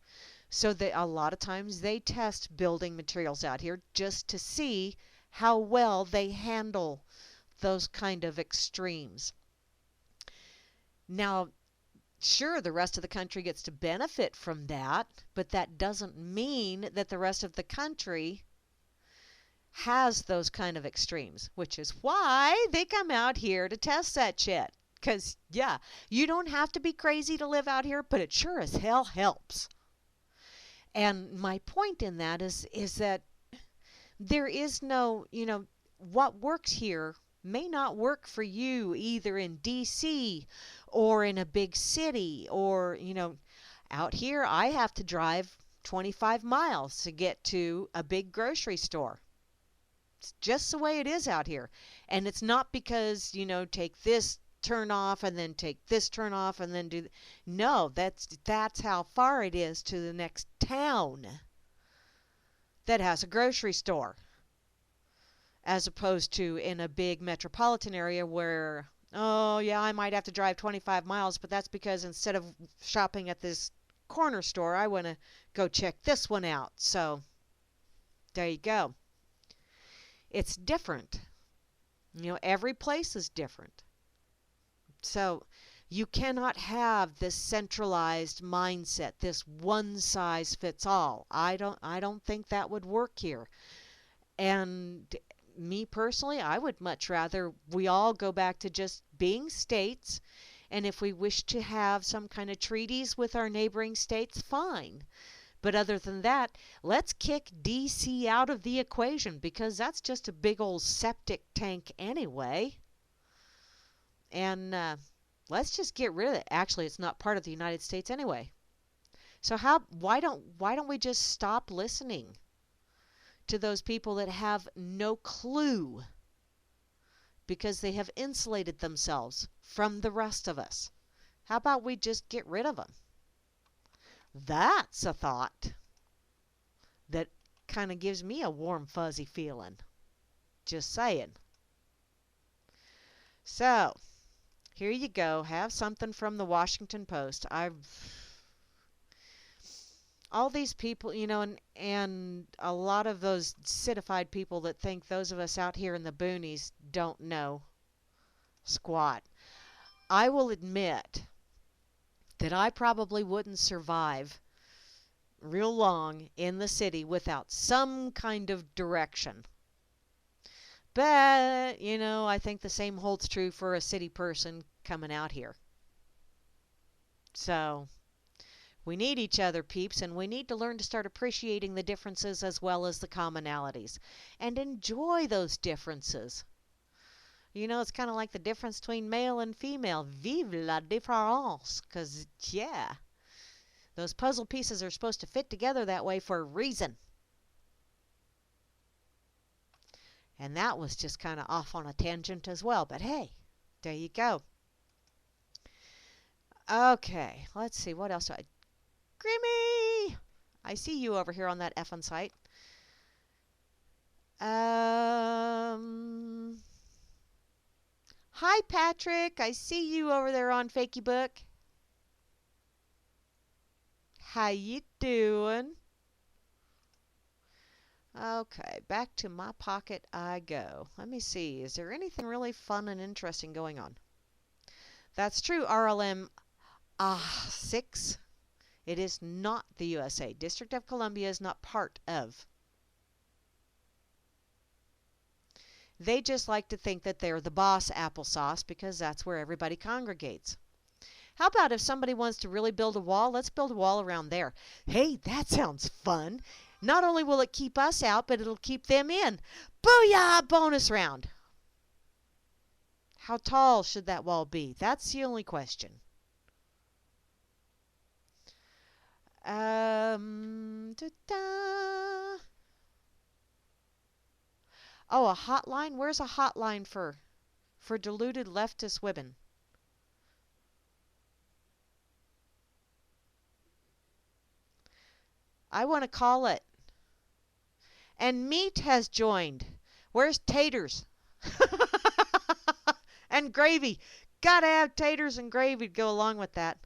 So a lot of times they test building materials out here just to see how well they handle those kind of extremes. Now, sure, the rest of the country gets to benefit from that, but that doesn't mean that the rest of the country has those kind of extremes, which is why they come out here to test that shit. Because, yeah, you don't have to be crazy to live out here, but it sure as hell helps. And my point in that is that there is no, what works here may not work for you either in D.C. or in a big city or, out here I have to drive 25 miles to get to a big grocery store. It's just the way it is out here. And it's not because, take this turn off and then take this turn off and then no, that's how far it is to the next town that has a grocery store, as opposed to in a big metropolitan area where, oh yeah, I might have to drive 25 miles, but that's because instead of shopping at this corner store, I want to go check this one out. So there you go. It's different. Every place is different. So you cannot have this centralized mindset, this one size fits all. I don't think that would work here. And me personally, I would much rather we all go back to just being states, and if we wish to have some kind of treaties with our neighboring states, fine. But other than that, let's kick DC out of the equation because that's just a big old septic tank anyway. And let's just get rid of it. Actually, it's not part of the United States anyway. So why don't we just stop listening to those people that have no clue because they have insulated themselves from the rest of us? How about we just get rid of them? That's a thought that kind of gives me a warm, fuzzy feeling. Just saying. So, here you go. Have something from the Washington Post. All these people, and a lot of those citified people that think those of us out here in the boonies don't know squat. I will admit that I probably wouldn't survive real long in the city without some kind of direction. But, I think the same holds true for a city person coming out here. So, we need each other, peeps, and we need to learn to start appreciating the differences as well as the commonalities and enjoy those differences. It's kind of like the difference between male and female. Vive la différence. Because, yeah, those puzzle pieces are supposed to fit together that way for a reason. And that was just kind of off on a tangent as well. But hey, there you go. Okay, let's see. What else do I... Grammy! I see you over here on that effing site. Hi, Patrick. I see you over there on Fakey Book. How you doing? Okay, back to my pocket I go. Let me see. Is there anything really fun and interesting going on? That's true, RLM 6. It is not the USA. District of Columbia is not part of. They just like to think that they're the boss applesauce because that's where everybody congregates. How about if somebody wants to really build a wall, let's build a wall around there. Hey, that sounds fun. Not only will it keep us out, but it'll keep them in. Booyah! Bonus round. How tall should that wall be? That's the only question. Oh, a hotline? Where's a hotline for deluded leftist women? I want to call it. And meat has joined. Where's taters? And gravy. Gotta have taters and gravy to go along with that.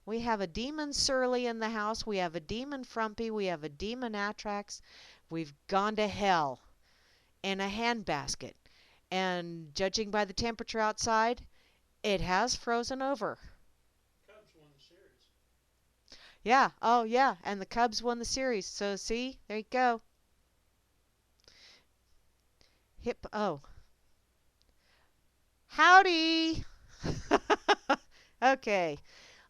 We have a demon Surly in the house. We have a demon Frumpy. We have a demon Atrax. We've gone to hell in a handbasket. And judging by the temperature outside, it has frozen over. Cubs won the series. Yeah. Oh, yeah. And the Cubs won the series. So, see? There you go. Oh. Howdy. Okay.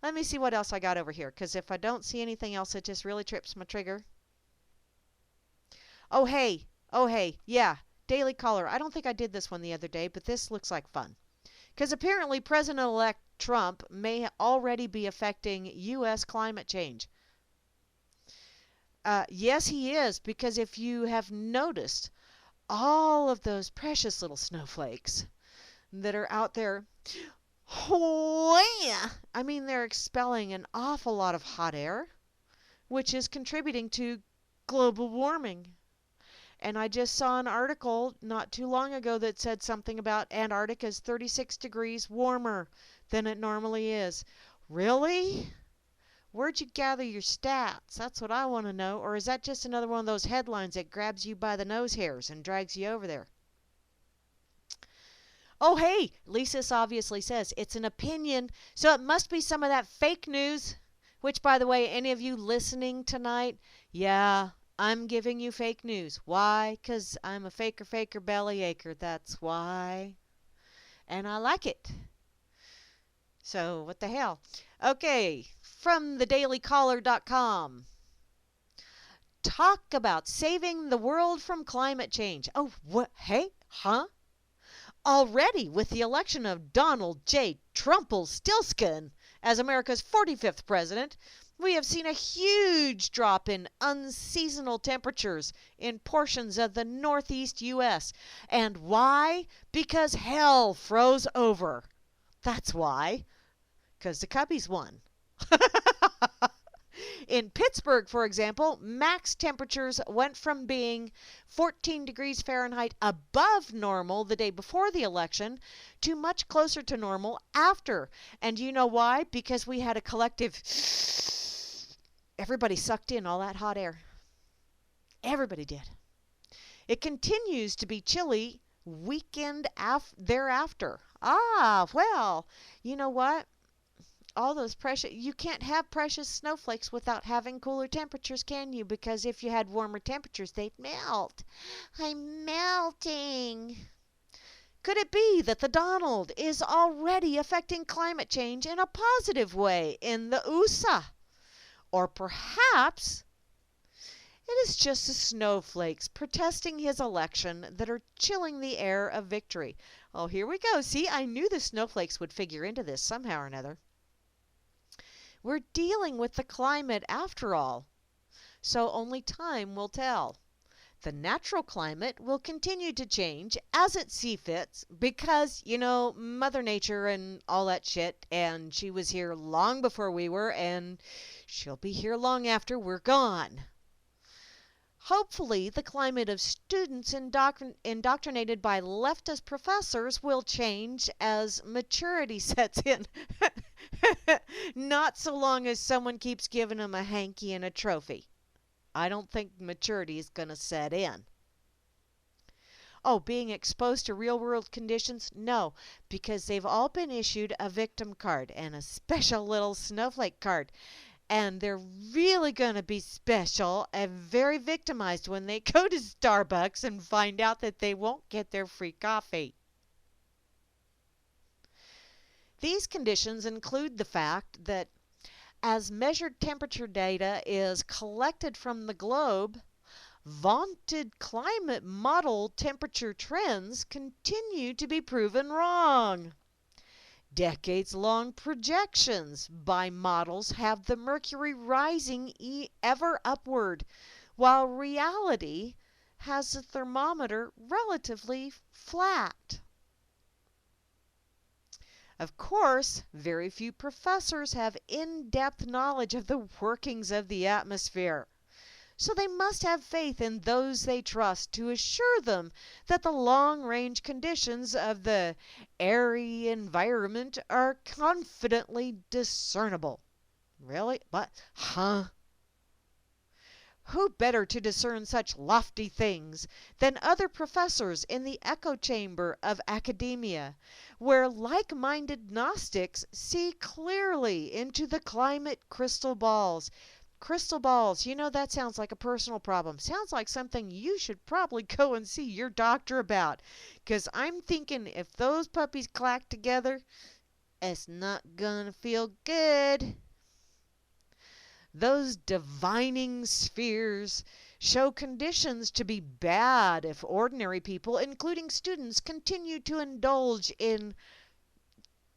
Let me see what else I got over here, because if I don't see anything else, it just really trips my trigger. Oh, hey. Oh, hey. Yeah. Daily Caller. I don't think I did this one the other day, but this looks like fun. Because apparently President-elect Trump may already be affecting U.S. climate change. Yes, he is, because if you have noticed, all of those precious little snowflakes that are out there, oh, yeah. I mean, they're expelling an awful lot of hot air, which is contributing to global warming. And I just saw an article not too long ago that said something about Antarctica is 36 degrees warmer than it normally is. Really? Where'd you gather your stats? That's what I want to know. Or is that just another one of those headlines that grabs you by the nose hairs and drags you over there? Oh, hey, Lisa's obviously says it's an opinion, so it must be some of that fake news. Which, by the way, any of you listening tonight, yeah, I'm giving you fake news. Why? 'Cause I'm a faker, bellyacre. That's why. And I like it. So, what the hell? Okay, from thedailycaller.com. Talk about saving the world from climate change. Oh, what? Hey, huh? Already, with the election of Donald J. Trumpelstiltskin as America's 45th president, we have seen a huge drop in unseasonal temperatures in portions of the northeast U.S. And why? Because hell froze over. That's why. Because the Cubbies won. In Pittsburgh, for example, max temperatures went from being 14 degrees Fahrenheit above normal the day before the election to much closer to normal after. And you know why? Because we had a collective... Everybody sucked in all that hot air. Everybody did. It continues to be chilly weekend thereafter. Well, you know what? All those precious, you can't have precious snowflakes without having cooler temperatures, can you? Because if you had warmer temperatures, they'd melt. I'm melting. Could it be that the Donald is already affecting climate change in a positive way in the USA? Or perhaps it is just the snowflakes protesting his election that are chilling the air of victory. Oh, here we go. See, I knew the snowflakes would figure into this somehow or another. We're dealing with the climate after all, so only time will tell. The natural climate will continue to change as it see fits because, Mother Nature and all that shit, and she was here long before we were, and she'll be here long after we're gone. Hopefully, the climate of students indoctrinated by leftist professors will change as maturity sets in. Not so long as someone keeps giving them a hanky and a trophy. I don't think maturity is going to set in. Oh, being exposed to real-world conditions? No, because they've all been issued a victim card and a special little snowflake card. And they're really going to be special and very victimized when they go to Starbucks and find out that they won't get their free coffee. These conditions include the fact that as measured temperature data is collected from the globe, vaunted climate model temperature trends continue to be proven wrong. Decades-long projections by models have the mercury rising ever upward, while reality has the thermometer relatively flat. Of course, very few professors have in-depth knowledge of the workings of the atmosphere. So they must have faith in those they trust to assure them that the long-range conditions of the airy environment are confidently discernible. Really? What? Huh? Who better to discern such lofty things than other professors in the echo chamber of academia, where like-minded Gnostics see clearly into the climate crystal balls? Crystal balls, that sounds like a personal problem. Sounds like something you should probably go and see your doctor about. 'Cause I'm thinking if those puppies clack together, it's not gonna feel good. Those divining spheres show conditions to be bad if ordinary people, including students, continue to indulge in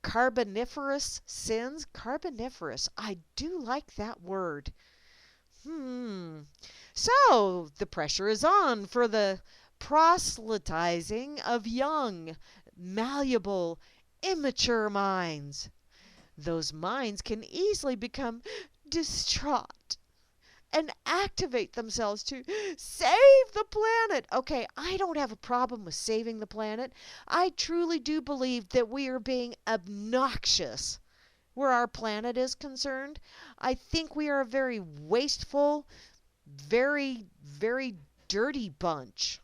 carboniferous sins. Carboniferous. I do like that word. So the pressure is on for the proselytizing of young, malleable, immature minds. Those minds can easily become distraught and activate themselves to save the planet. Okay, I don't have a problem with saving the planet. I truly do believe that we are being obnoxious where our planet is concerned. I think we are a very wasteful, very, very dirty bunch.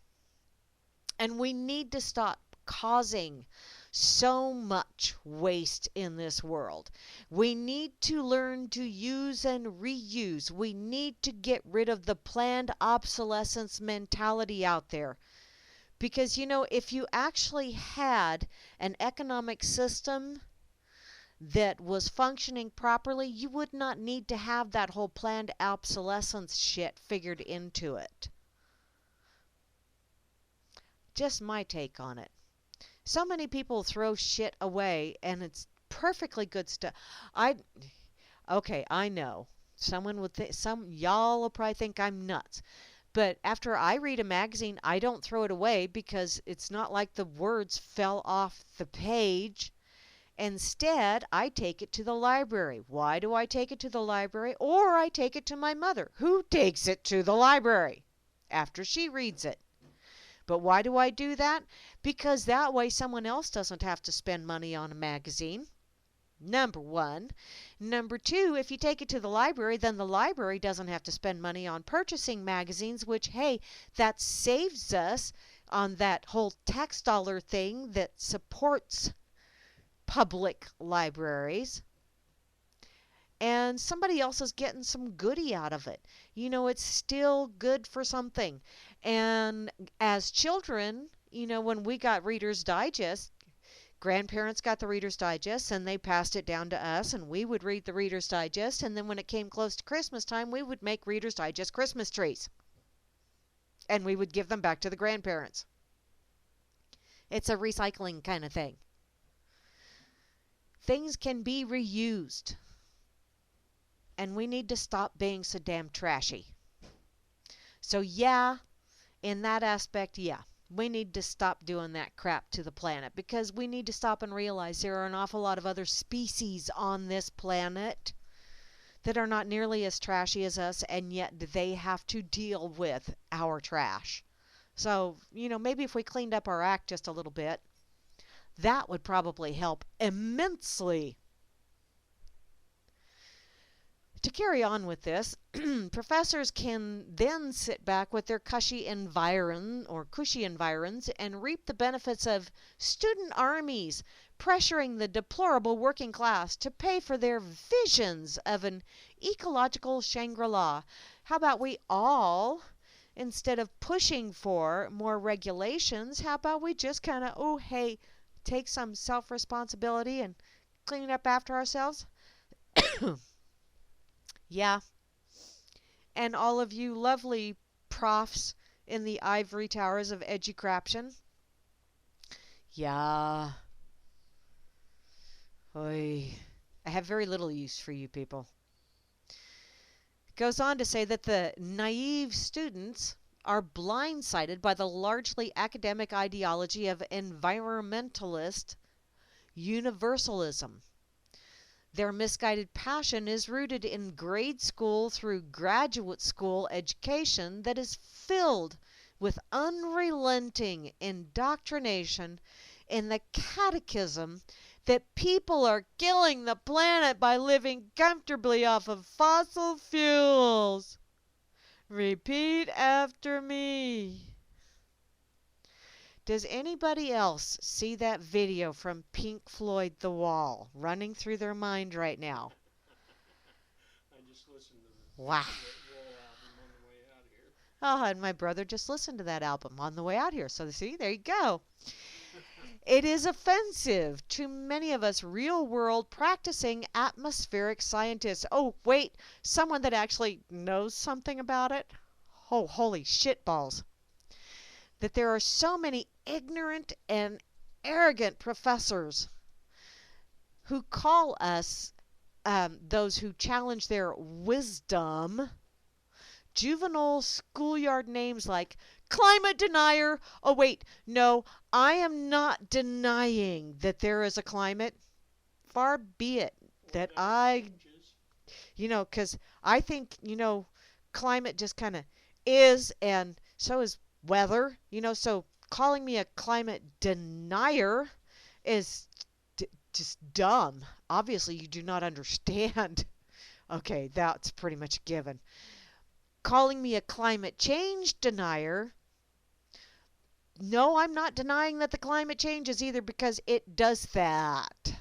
And we need to stop causing so much waste in this world. We need to learn to use and reuse. We need to get rid of the planned obsolescence mentality out there. Because, if you actually had an economic system that was functioning properly, you would not need to have that whole planned obsolescence shit figured into it. Just my take on it. So many people throw shit away and it's perfectly good stuff. I Okay, I know. Someone would think, some y'all will probably think I'm nuts. But after I read a magazine, I don't throw it away because it's not like the words fell off the page. Instead, I take it to the library. Why do I take it to the library? Or I take it to my mother, who takes it to the library after she reads it. But why do I do that? Because that way someone else doesn't have to spend money on a magazine. Number one. Number two, if you take it to the library, then the library doesn't have to spend money on purchasing magazines, which, hey, that saves us on that whole tax dollar thing that supports public libraries. And somebody else is getting some goodie out of it. It's still good for something. And as children, when we got Reader's Digest, grandparents got the Reader's Digest and they passed it down to us, and we would read the Reader's Digest. And then when it came close to Christmas time, we would make Reader's Digest Christmas trees. And we would give them back to the grandparents. It's a recycling kind of thing. Things can be reused. And we need to stop being so damn trashy. So yeah, in that aspect, yeah. We need to stop doing that crap to the planet, because we need to stop and realize there are an awful lot of other species on this planet that are not nearly as trashy as us, and yet they have to deal with our trash. So, maybe if we cleaned up our act just a little bit, that would probably help immensely. To carry on with this, professors can then sit back with their cushy environs and reap the benefits of student armies pressuring the deplorable working class to pay for their visions of an ecological Shangri-La. How about we all, instead of pushing for more regulations, how about we just kind of, oh, hey, take some self-responsibility and clean up after ourselves? Yeah. And all of you lovely profs in the ivory towers of educraption. Yeah. Oy. I have very little use for you people. Goes on to say that the naive students are blindsided by the largely academic ideology of environmentalist universalism. Their misguided passion is rooted in grade school through graduate school education that is filled with unrelenting indoctrination in the catechism that people are killing the planet by living comfortably off of fossil fuels. Repeat after me. Does anybody else see that video from Pink Floyd The Wall running through their mind right now? I just listened to the Wow. Wall album on the way out here. Oh, and my brother just listened to that album on the way out here. So see, there you go. It is offensive to many of us real-world practicing atmospheric scientists. Oh, wait, someone that actually knows something about it? Oh, holy shitballs. That there are so many ignorant and arrogant professors who call us, those who challenge their wisdom, juvenile schoolyard names like climate denier. Oh, wait, no, I am not denying that there is a climate. Far be it that because I think, climate just kind of is, and so is weather, so calling me a climate denier is just dumb. Obviously, you do not understand. Okay, that's pretty much a given. Calling me a climate change denier, no, I'm not denying that the climate changes either, because it does that.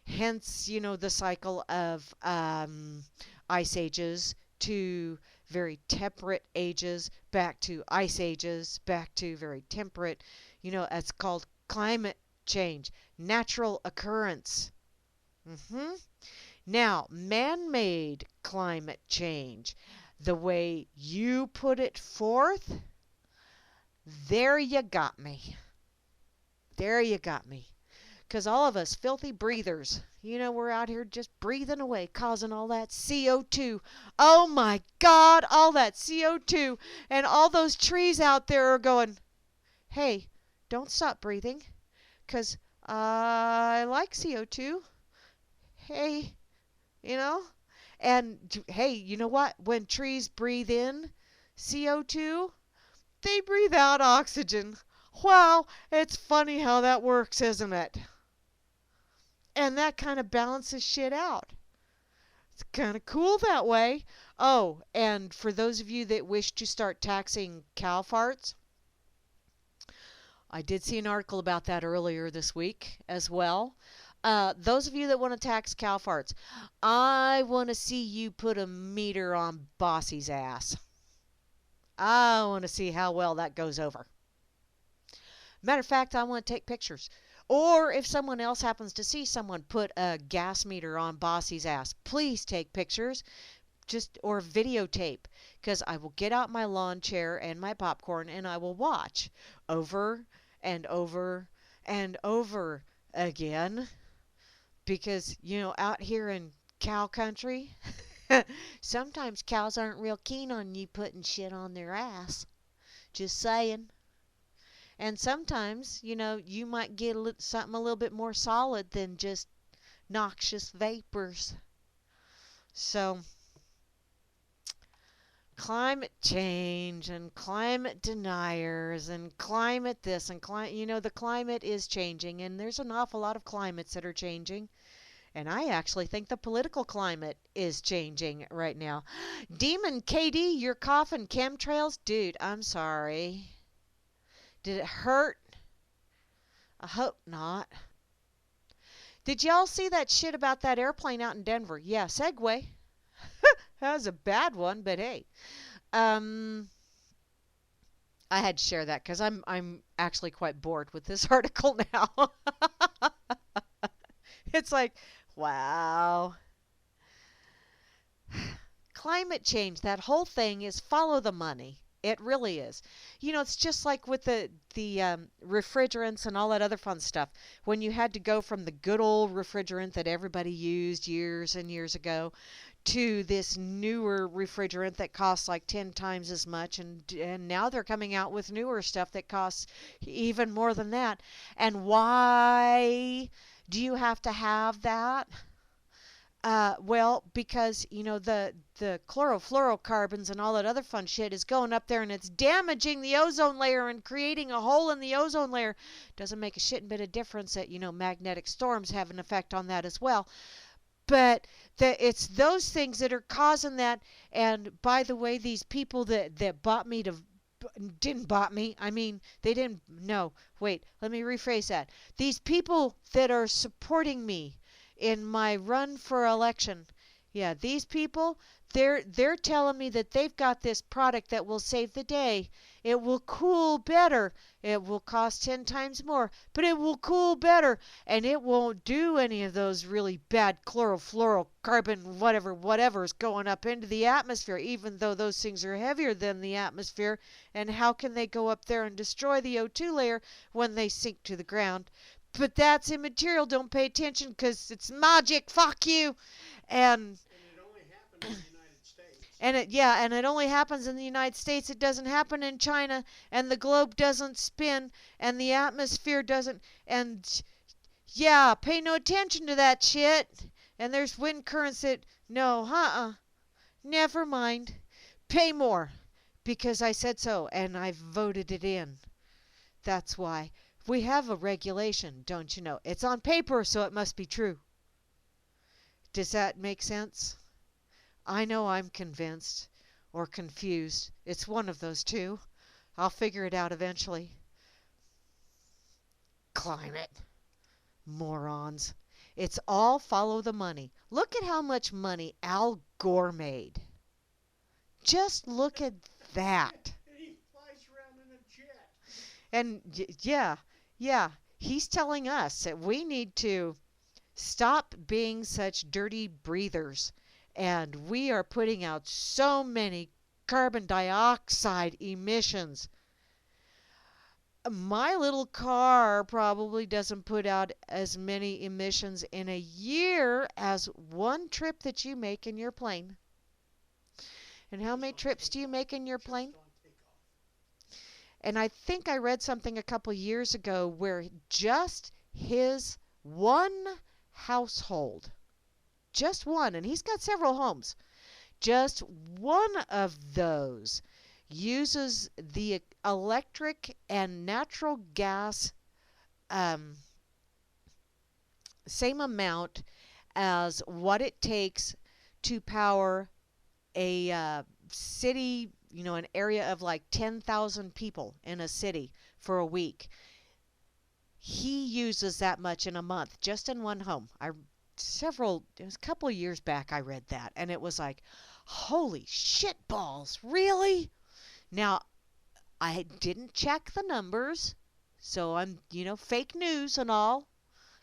Hence, the cycle of ice ages to very temperate ages, back to ice ages, back to very temperate. It's called climate change, natural occurrence. Hmm. Now, man-made climate change, the way you put it forth, there you got me. There you got me. Because all of us filthy breathers, we're out here just breathing away, causing all that CO2. Oh my God, all that CO2. And all those trees out there are going, hey, don't stop breathing, because I like CO2. Hey, you know? And hey, you know what? When trees breathe in CO2, they breathe out oxygen. Wow, it's funny how that works, isn't it? And that kind of balances shit out. It's kind of cool that way. Oh, and for those of you that wish to start taxing cow farts, I did see an article about that earlier this week as well. Those of you that want to tax cow farts, I want to see you put a meter on Bossy's ass. I want to see how well that goes over. Matter of fact, I want to take pictures. Or if someone else happens to see someone put a gas meter on Bossy's ass, please take pictures, just or videotape, because I will get out my lawn chair and my popcorn and I will watch over and over and over again. Because, out here in cow country, sometimes cows aren't real keen on you putting shit on their ass. Just saying. And sometimes, you might get something a little bit more solid than just noxious vapors. So, climate change and climate deniers and climate this and climate, the climate is changing, and there's an awful lot of climates that are changing. And I actually think the political climate is changing right now. Demon KD, you're coughing chemtrails? Dude, I'm sorry. Did it hurt? I hope not. Did y'all see that shit about that airplane out in Denver? Yeah, segue. That was a bad one, but hey. I had to share that because I'm actually quite bored with this article now. It's like, wow. Climate change, that whole thing is follow the money. It really is. It's just like with the refrigerants and all that other fun stuff. When you had to go from the good old refrigerant that everybody used years and years ago to this newer refrigerant that costs like 10 times as much, and now they're coming out with newer stuff that costs even more than that. And why do you have to have that? Well, because the chlorofluorocarbons and all that other fun shit is going up there and it's damaging the ozone layer and creating a hole in the ozone layer. Doesn't make a shit bit of difference that magnetic storms have an effect on that as well. But it's those things that are causing that. And by the way, these people that bought me to didn't bought me. I mean, they didn't. No, wait. Let me rephrase that. These people that are supporting me in my run for election. Yeah, these people, they're telling me that they've got this product that will save the day. It will cool better. It will cost 10 times more, but it will cool better, and it won't do any of those really bad chlorofluorocarbon whatever's going up into the atmosphere, even though those things are heavier than the atmosphere. And how can they go up there and destroy the O2 layer when they sink to the ground? But that's immaterial. Don't pay attention because it's magic. Fuck you. And it only happened in the United States. and it only happens in the United States. It doesn't happen in China, and the globe doesn't spin, and the atmosphere doesn't. And yeah, pay no attention to that shit. And there's wind currents that never mind. Pay more because I said so, and I voted it in. That's why. We have a regulation, don't you know? It's on paper, so it must be true. Does that make sense? I know I'm convinced or confused. It's one of those two. I'll figure it out eventually. Climate. Morons. It's all follow the money. Look at how much money Al Gore made. Just look at that. And he flies around in a jet. And yeah, he's telling us that we need to Stop being such dirty breathers. And we are putting out so many carbon dioxide emissions. My little car probably doesn't put out as many emissions in a year as one trip that you make in your plane. And how many trips do you make in your plane? And I think I read something a couple years ago where just his one household, just one, and he's got several homes, just one of those uses the electric and natural gas same amount as what it takes to power a city, an area of like 10,000 people in a city for a week. He uses that much in a month just in one home. It was a couple of years back I read that, and it was like, holy shit balls, really? Now, I didn't check the numbers, so I'm, fake news and all,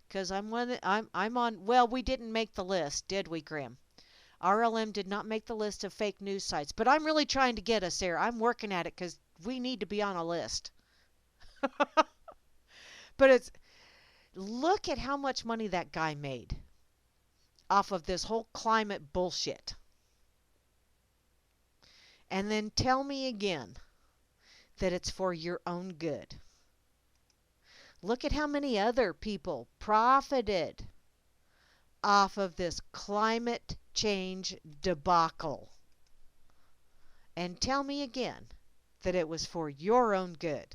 because I'm on. Well, we didn't make the list, did we, Grim? RLM did not make the list of fake news sites, but I'm really trying to get us there. I'm working at it because we need to be on a list. But look at how much money that guy made off of this whole climate bullshit. And then tell me again that it's for your own good. Look at how many other people profited off of this climate change debacle. And tell me again that it was for your own good.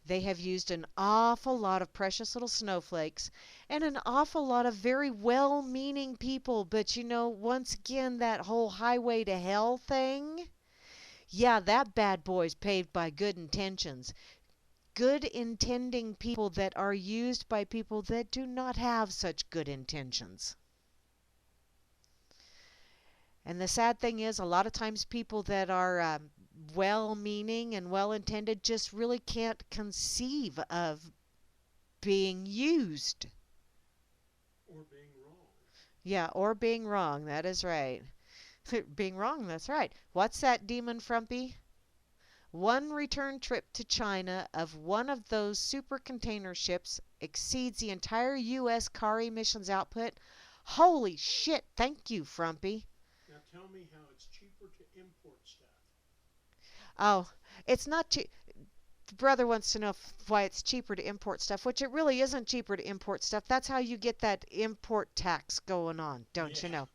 They have used an awful lot of precious little snowflakes and an awful lot of very well-meaning people. But once again, that whole highway to hell thing, yeah, that bad boy's paved by good intentions. Good intending people that are used by people that do not have such good intentions. And the sad thing is, a lot of times people that are well-meaning and well-intended just really can't conceive of being used. Or being wrong. Yeah, or being wrong. That is right. Being wrong, that's right. What's that, Demon Frumpy? One return trip to China of one of those super container ships exceeds the entire U.S. car emissions output. Holy shit, thank you, Frumpy. Now tell me how it's cheaper to import stuff. Oh, it's not cheap. The brother wants to know why it's cheaper to import stuff, which it really isn't cheaper to import stuff. That's how you get that import tax going on, don't you know?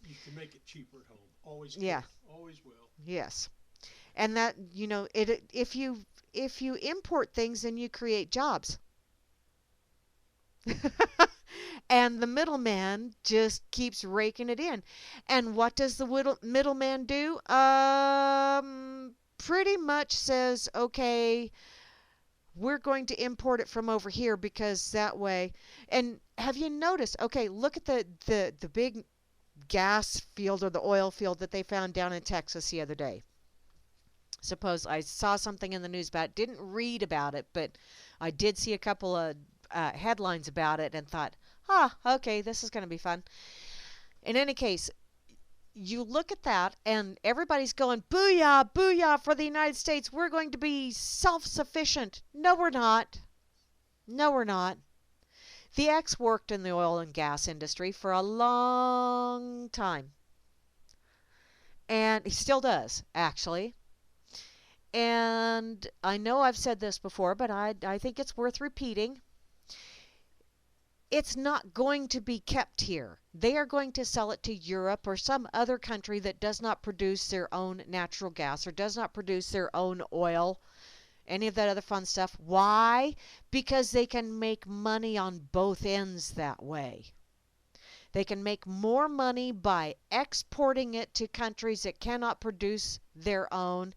You can make it cheaper at home. Always Yeah. Can. Always will. Yes. And that, if you import things, then you create jobs. And the middleman just keeps raking it in. And what does the middleman do? Pretty much says, okay, we're going to import it from over here because that way. And have you noticed? Okay, look at the big gas field or the oil field that they found down in Texas the other day. Suppose I saw something in the news about it, didn't read about it, but I did see a couple of headlines about it and thought, okay, this is going to be fun. In any case, you look at that and everybody's going, booyah, booyah for the United States. We're going to be self-sufficient. No, we're not. No, we're not. The ex worked in the oil and gas industry for a long time. And he still does, actually. And I know I've said this before, but I think it's worth repeating. It's not going to be kept here. They are going to sell it to Europe or some other country that does not produce their own natural gas or does not produce their own oil, any of that other fun stuff. Why? Because they can make money on both ends that way. They can make more money by exporting it to countries that cannot produce their own,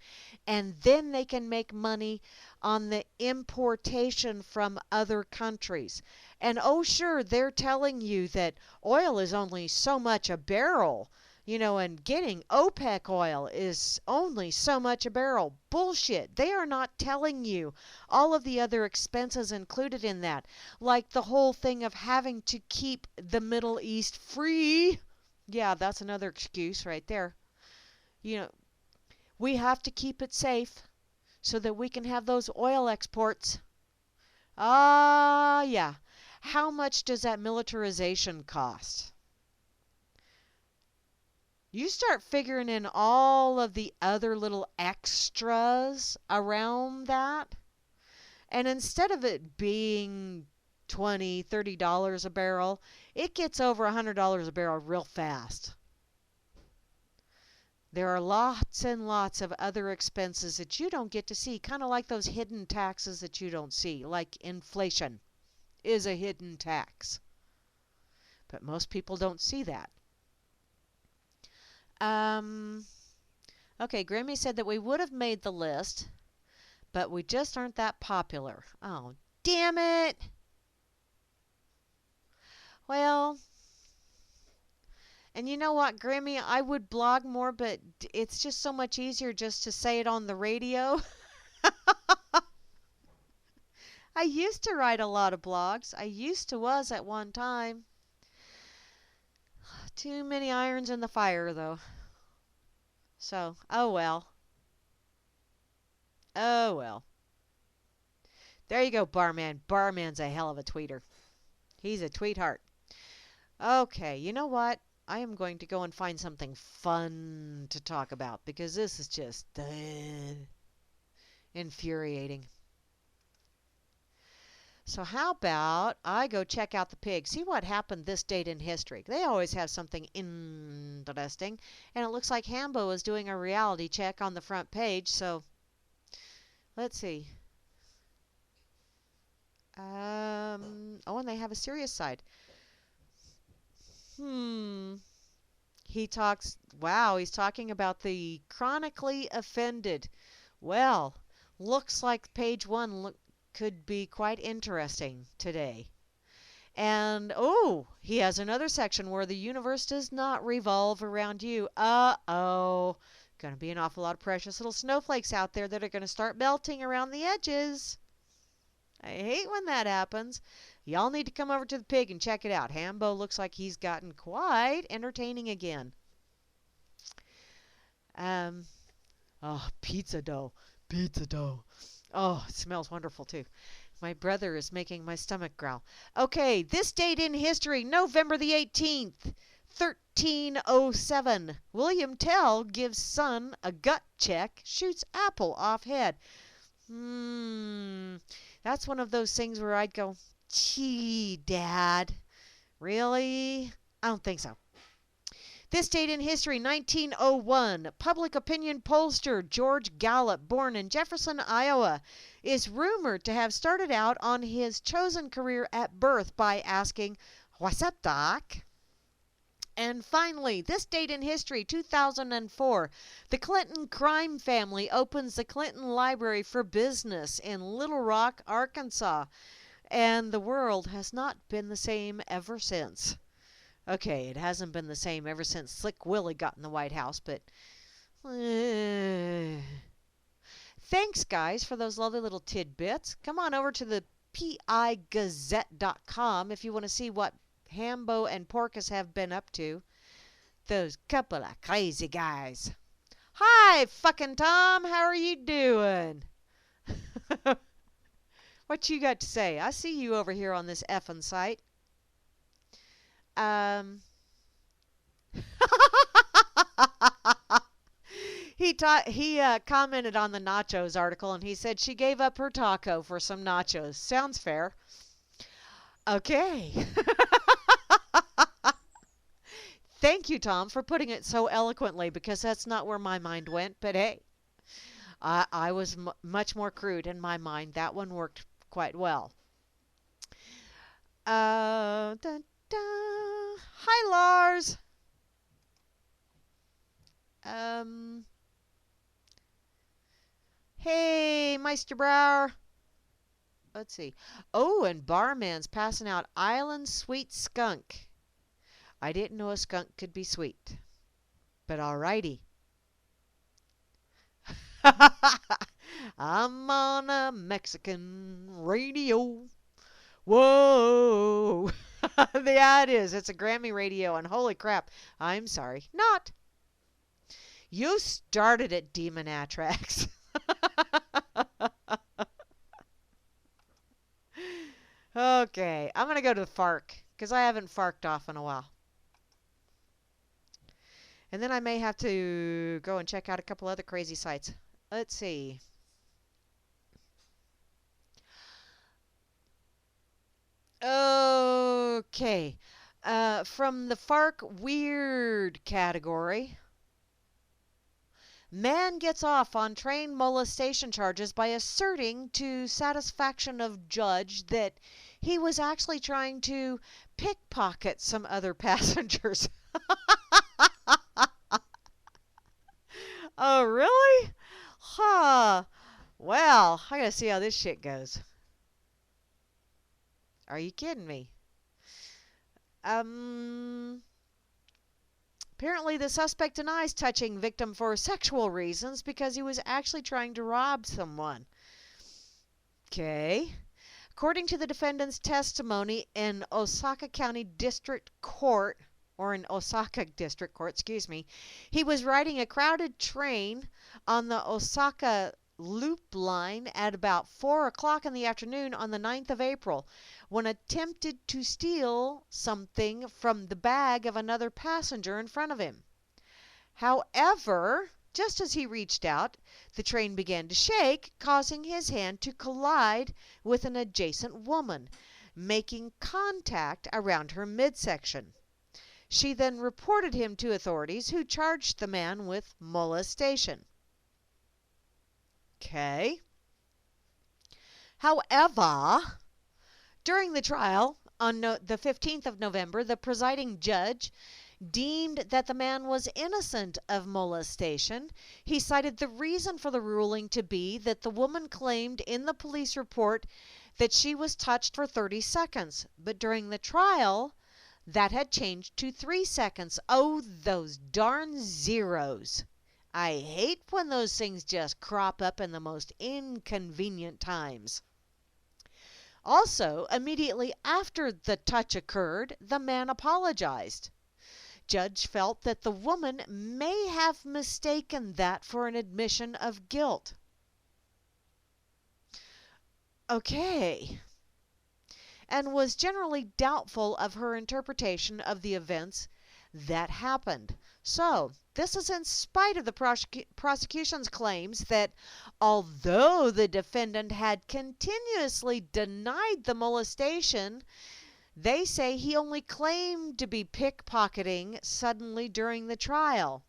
and then they can make money on the importation from other countries. And oh sure, they're telling you that oil is only so much a barrel, And getting OPEC oil is only so much a barrel. Bullshit. They are not telling you all of the other expenses included in that. Like the whole thing of having to keep the Middle East free. Yeah, that's another excuse right there. You know, we have to keep it safe so that we can have those oil exports. Ah, yeah. How much does that militarization cost? You start figuring in all of the other little extras around that, and instead of it being $20, $30 a barrel, it gets over $100 a barrel real fast. There are lots and lots of other expenses that you don't get to see, kind of like those hidden taxes that you don't see, like inflation is a hidden tax. But most people don't see that. Okay, Grammy said that we would have made the list, but we just aren't that popular. Oh, damn it! Well, and you know what, Grammy, I would blog more, but it's just so much easier just to say it on the radio. I used to write a lot of blogs. I used to was at one time. Too many irons in the fire, though. So, oh well. Oh well. There you go, Barman. Barman's a hell of a tweeter. He's a tweetheart. Okay, you know what? I am going to go and find something fun to talk about because this is just infuriating. So how about I go check out the pig, see what happened this date in history. They always have something interesting, and it looks like Hambo is doing a reality check on the front page, so let's see. Oh, and they have a serious side. He talks, wow, he's talking about the chronically offended. Well, looks like page one could be quite interesting today. And, oh, he has another section where the universe does not revolve around you. Uh-oh. Going to be an awful lot of precious little snowflakes out there that are going to start melting around the edges. I hate when that happens. Y'all need to come over to the pig and check it out. Hambo looks like he's gotten quite entertaining again. Oh, pizza dough. Pizza dough. Oh, it smells wonderful too. My brother is making my stomach growl. Okay, this date in history, November the 18th, 1307. William Tell gives son a gut check, shoots apple off head. That's one of those things where I'd go, gee, Dad, really? I don't think so. This date in history, 1901, public opinion pollster George Gallup, born in Jefferson, Iowa, is rumored to have started out on his chosen career at birth by asking, "What's up, Doc?" And finally, this date in history, 2004, the Clinton crime family opens the Clinton Library for Business in Little Rock, Arkansas. And the world has not been the same ever since. Okay, it hasn't been the same ever since Slick Willie got in the White House, but thanks, guys, for those lovely little tidbits. Come on over to the pigazette.com if you want to see what Hambo and Porcus have been up to. Those couple of crazy guys. Hi, fucking Tom. How are you doing? What you got to say? I see you over here on this effing site. He commented on the nachos article, and he said she gave up her taco for some nachos. Sounds fair. Okay. Thank you, Tom, for putting it so eloquently, because that's not where my mind went. But hey, I was much more crude in my mind. That one worked quite well. Hi, Lars. Hey, Meister Brower. Let's see. Oh, and Barman's passing out Island Sweet Skunk. I didn't know a skunk could be sweet. But alrighty. I'm on a Mexican radio. Whoa. Yeah, it is. It's a Grammy radio, and holy crap. I'm sorry. Not. You started it, Demon Atrax. Okay, I'm going to go to the FARC because I haven't farked off in a while. And then I may have to go and check out a couple other crazy sites. Let's see. Okay. From the FARC weird category. Man gets off on train molestation charges by asserting to satisfaction of judge that he was actually trying to pickpocket some other passengers. Oh, really? Huh. Well, I gotta see how this shit goes. Are you kidding me? Apparently the suspect denies touching victim for sexual reasons because he was actually trying to rob someone. Okay. According to the defendant's testimony in Osaka County District Court, or in Osaka District Court, excuse me, he was riding a crowded train on the Osaka Loop line at about 4 o'clock in the afternoon on the 9th of April when attempted to steal something from the bag of another passenger in front of him. However, just as he reached out, the train began to shake, causing his hand to collide with an adjacent woman, making contact around her midsection. She then reported him to authorities who charged the man with molestation. Okay. However, during the trial on the 15th of November, the presiding judge deemed that the man was innocent of molestation. He cited the reason for the ruling to be that the woman claimed in the police report that she was touched for 30 seconds, but during the trial, that had changed to 3 seconds. Oh, those darn zeros. I hate when those things just crop up in the most inconvenient times. Also, immediately after the touch occurred, the man apologized. Judge felt that the woman may have mistaken that for an admission of guilt. Okay. And was generally doubtful of her interpretation of the events that happened. So, this is in spite of the prosecution's claims that although the defendant had continuously denied the molestation, they say he only claimed to be pickpocketing suddenly during the trial.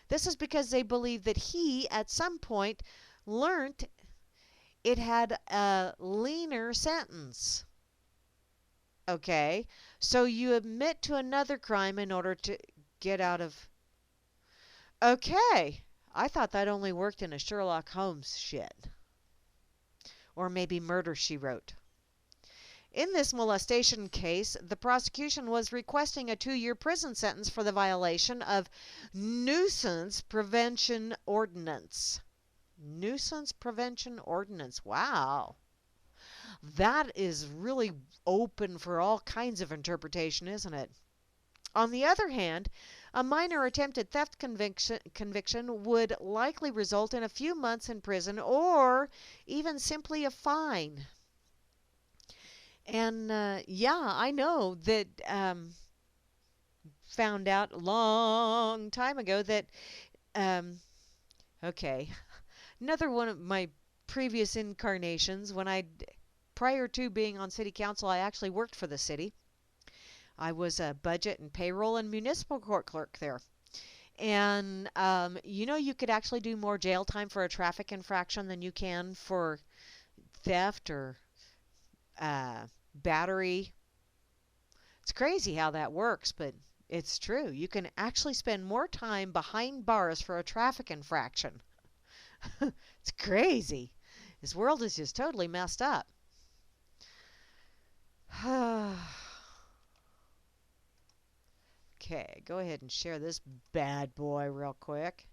This is because they believe that he, at some point, learned it had a leaner sentence. Okay, so you admit to another crime in order to get out of... Okay, I thought that only worked in a Sherlock Holmes shit. Or maybe Murder, She Wrote. In this molestation case, the prosecution was requesting a 2-year prison sentence for the violation of Nuisance Prevention Ordinance. Nuisance Prevention Ordinance. Wow. That is really open for all kinds of interpretation, isn't it? On the other hand, a minor attempted theft conviction would likely result in a few months in prison or even simply a fine. And yeah, I know that found out a long time ago that, okay, another one of my previous incarnations, prior to being on city council, I actually worked for the city. I was a budget and payroll and municipal court clerk there. And, you could actually do more jail time for a traffic infraction than you can for theft or battery. It's crazy how that works, but it's true. You can actually spend more time behind bars for a traffic infraction. It's crazy. This world is just totally messed up. Okay, go ahead and share this bad boy real quick.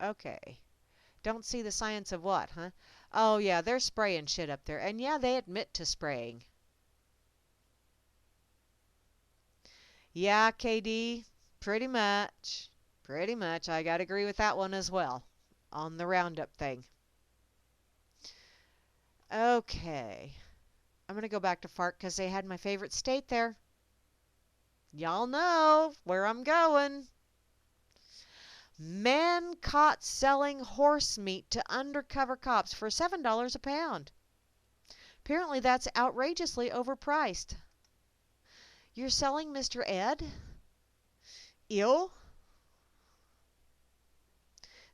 Okay. Don't see the science of what, huh? Oh, yeah, they're spraying shit up there. And yeah, they admit to spraying. Yeah, KD, pretty much. Pretty much. I got to agree with that one as well on the Roundup thing. Okay. I'm going to go back to FARC because they had my favorite state there. Y'all know where I'm going. Man caught selling horse meat to undercover cops for $7 a pound. Apparently that's outrageously overpriced. You're selling Mr. Ed? Ew.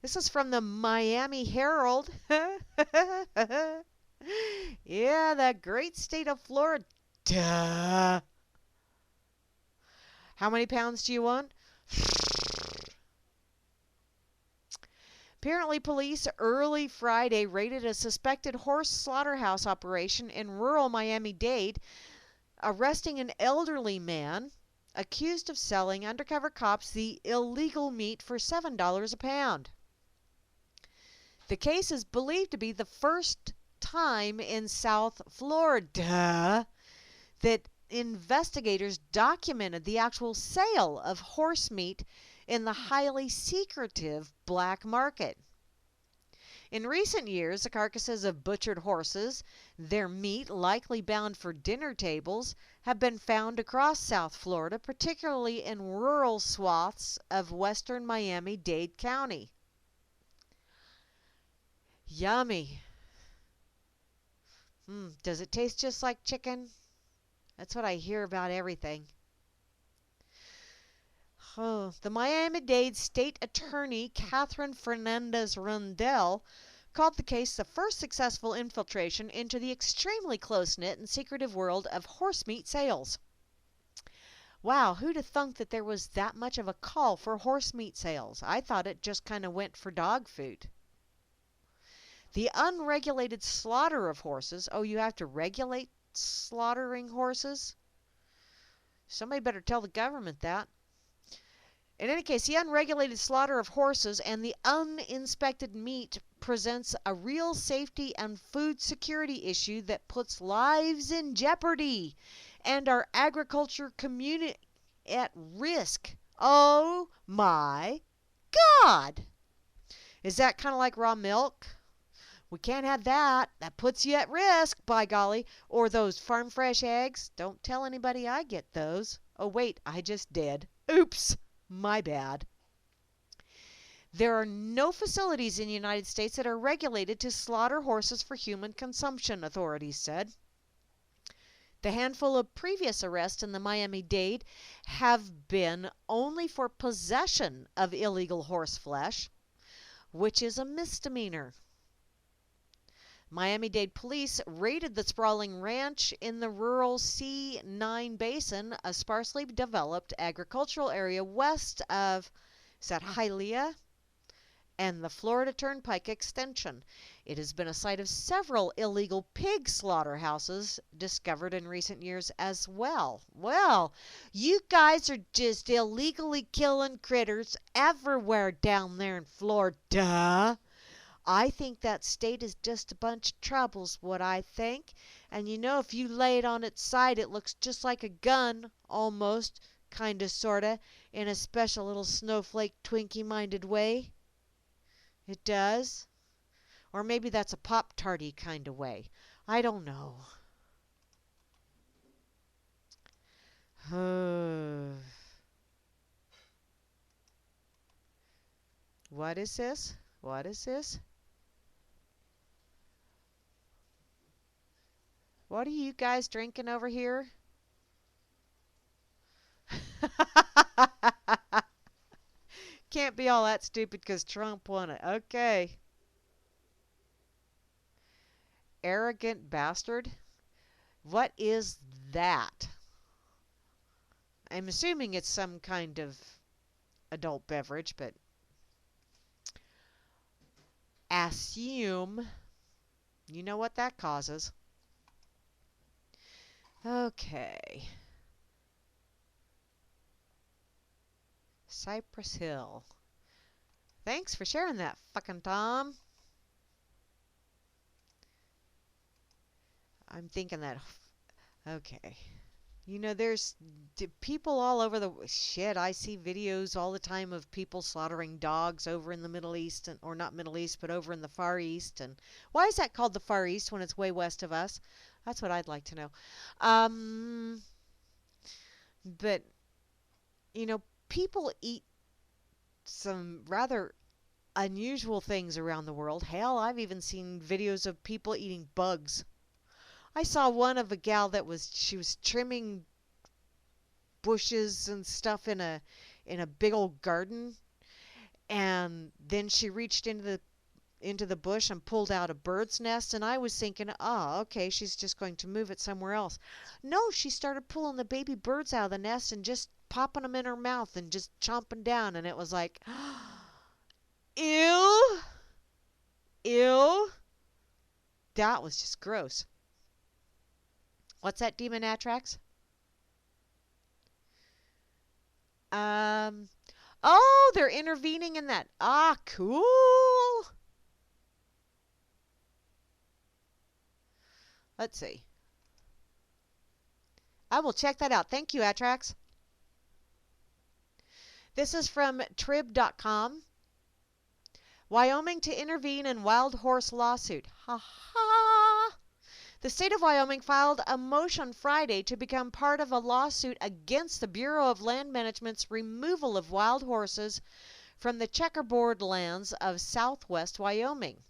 This is from the Miami Herald. Yeah, the great state of Florida. How many pounds do you want? Apparently, police early Friday raided a suspected horse slaughterhouse operation in rural Miami-Dade, arresting an elderly man accused of selling undercover cops the illegal meat for $7 a pound. The case is believed to be the first time in South Florida that investigators documented the actual sale of horse meat in the highly secretive black market. In recent years, the carcasses of butchered horses, their meat likely bound for dinner tables, have been found across South Florida, particularly in rural swaths of western Miami-Dade County. Yummy. Does it taste just like chicken? That's what I hear about everything. Oh, the Miami-Dade State Attorney Catherine Fernandez-Rundell called the case the first successful infiltration into the extremely close-knit and secretive world of horse meat sales. Wow, who'd have thunk that there was that much of a call for horse meat sales? I thought it just kind of went for dog food. The unregulated slaughter of horses. Oh, you have to regulate slaughtering horses? Somebody better tell the government that. In any case, the unregulated slaughter of horses and the uninspected meat presents a real safety and food security issue that puts lives in jeopardy and our agriculture community at risk. Oh my God! Is that kind of like raw milk? We can't have that. That puts you at risk, by golly. Or those farm fresh eggs. Don't tell anybody I get those. Oh, wait, I just did. Oops. My bad. There are no facilities in the United States that are regulated to slaughter horses for human consumption, authorities said. The handful of previous arrests in the Miami-Dade have been only for possession of illegal horse flesh, which is a misdemeanor. Miami-Dade police raided the sprawling ranch in the rural C9 Basin, a sparsely developed agricultural area west of, is that Hialeah? And the Florida Turnpike extension. It has been a site of several illegal pig slaughterhouses discovered in recent years as well. Well, you guys are just illegally killing critters everywhere down there in Florida. I think that state is just a bunch of troubles, what I think. And you know, if you lay it on its side, it looks just like a gun, almost, kinda, sorta, in a special little snowflake Twinkie-minded way. It does. Or maybe that's a Pop-Tarty kind of way. I don't know. What is this? What is this? What are you guys drinking over here? Can't be all that stupid because Trump won it. Okay. Arrogant bastard? What is that? I'm assuming it's some kind of adult beverage, but assume you know what that causes. Okay. Cypress Hill. Thanks for sharing that, fucking Tom. I'm thinking that. Okay. You know, there's people all over the shit. I see videos all the time of people slaughtering dogs over in the Middle East, or not Middle East, but over in the Far East. And why is that called the Far East when it's way west of us? That's what I'd like to know. Um, but you know, people eat some rather unusual things around the world. Hell, I've even seen videos of people eating bugs. I saw one of a gal that she was trimming bushes and stuff in a big old garden, and then she reached into the bush and pulled out a bird's nest, and I was thinking, "Oh, okay, she's just going to move it somewhere else." No, she started pulling the baby birds out of the nest and just popping them in her mouth and just chomping down, and it was like, ew, ew. That was just gross. What's that, Demon Atrax? Um, oh, they're intervening in that. Ah, cool. Let's see. I will check that out. Thank you, Atrax. This is from trib.com. Wyoming to intervene in wild horse lawsuit. Ha ha. The state of Wyoming filed a motion Friday to become part of a lawsuit against the Bureau of Land Management's removal of wild horses from the checkerboard lands of southwest Wyoming.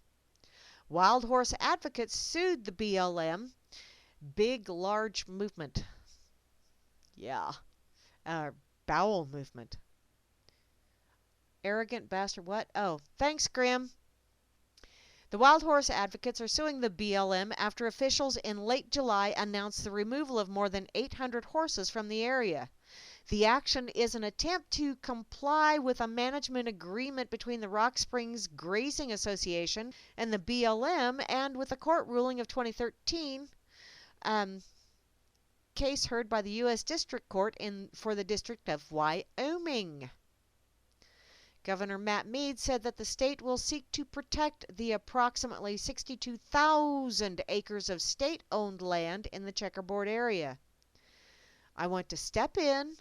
Wild horse advocates sued the BLM, Big Large Movement. Yeah, bowel movement. Arrogant bastard, what? Oh, thanks, Grim. The wild horse advocates are suing the BLM after officials in late July announced the removal of more than 800 horses from the area. The action is an attempt to comply with a management agreement between the Rock Springs Grazing Association and the BLM, and with a court ruling of 2013, case heard by the U.S. District Court for the District of Wyoming. Governor Matt Mead said that the state will seek to protect the approximately 62,000 acres of state-owned land in the checkerboard area. I want to step in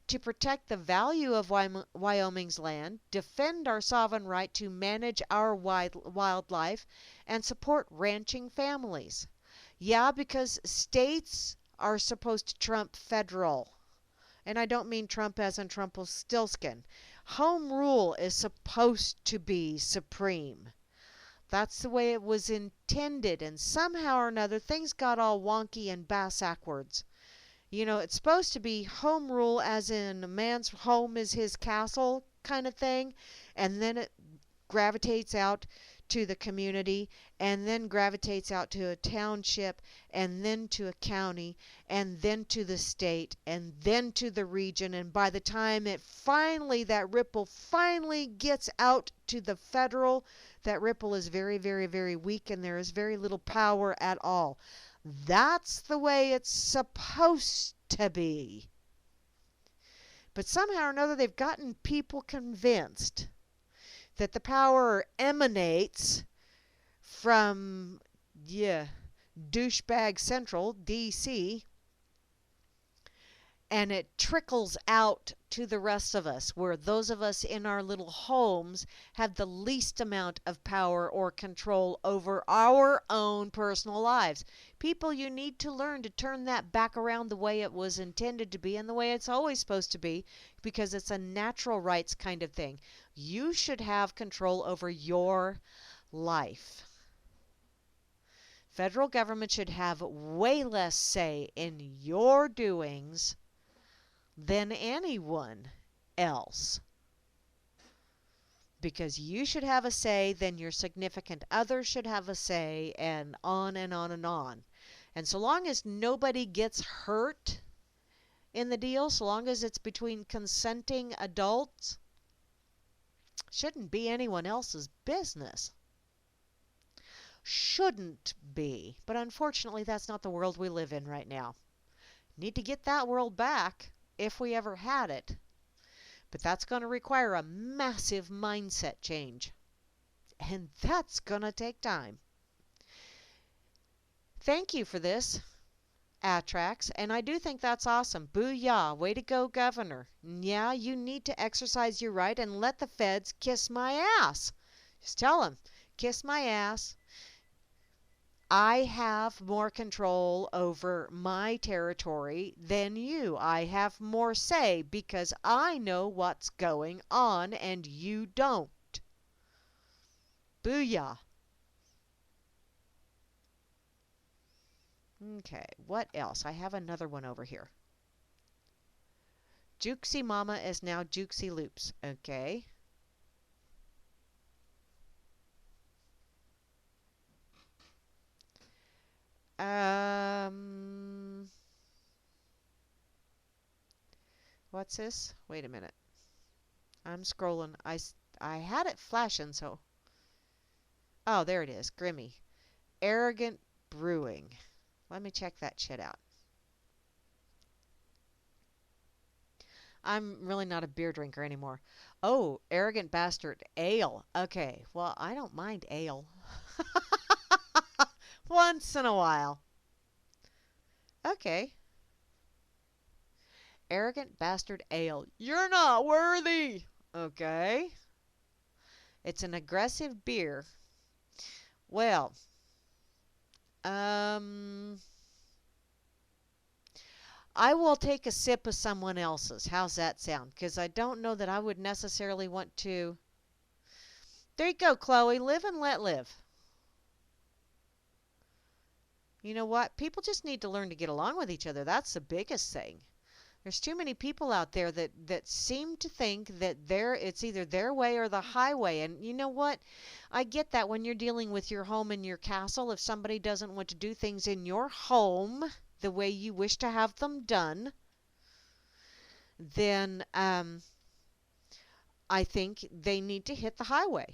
to protect the value of Wyoming's land, defend our sovereign right to manage our wildlife, and support ranching families. Yeah, because states are supposed to trump federal. And I don't mean Trump as in Trumpelstiltskin. Home rule is supposed to be supreme. That's the way it was intended, and somehow or another things got all wonky and bass-ackwards. You know, it's supposed to be home rule as in a man's home is his castle kind of thing, and then it gravitates out to the community, and then gravitates out to a township, and then to a county, and then to the state, and then to the region, and by the time that ripple finally gets out to the federal, that ripple is very, very, very weak, and there is very little power at all. That's the way it's supposed to be. But somehow or another they've gotten people convinced that the power emanates from, douchebag central, D.C., and it trickles out to the rest of us, where those of us in our little homes have the least amount of power or control over our own personal lives. People, you need to learn to turn that back around the way it was intended to be and the way it's always supposed to be, because it's a natural rights kind of thing. You should have control over your life. Federal government should have way less say in your doings than anyone else. Because you should have a say, then your significant other should have a say, and on and on and on. And so long as nobody gets hurt in the deal, so long as it's between consenting adults, shouldn't be anyone else's business. Shouldn't be. But unfortunately, that's not the world we live in right now. Need to get that world back if we ever had it. But that's going to require a massive mindset change. And that's going to take time. Thank you for this, Atrax, and I do think that's awesome. Booyah, way to go, Governor. Yeah, you need to exercise your right and let the feds kiss my ass. Just tell them, kiss my ass. I have more control over my territory than you. I have more say because I know what's going on and you don't. Booyah. Okay, what else? I have another one over here. Jukesy Mama is now Jukesy Loops. Okay. What's this? Wait a minute. I'm scrolling. I had it flashing, so. Oh, there it is. Grammy. Arrogant Brewing. Let me check that shit out. I'm really not a beer drinker anymore. Oh, Arrogant Bastard Ale. Okay, well, I don't mind ale. Once in a while. Okay. Arrogant Bastard Ale. You're not worthy. Okay. It's an aggressive beer. Well, I will take a sip of someone else's. How's that sound? Because I don't know that I would necessarily want to. There you go, Chloe. Live and let live. You know what? People just need to learn to get along with each other. That's the biggest thing. There's too many people out there that seem to think that it's either their way or the highway. And you know what? I get that when you're dealing with your home and your castle. If somebody doesn't want to do things in your home the way you wish to have them done, then I think they need to hit the highway.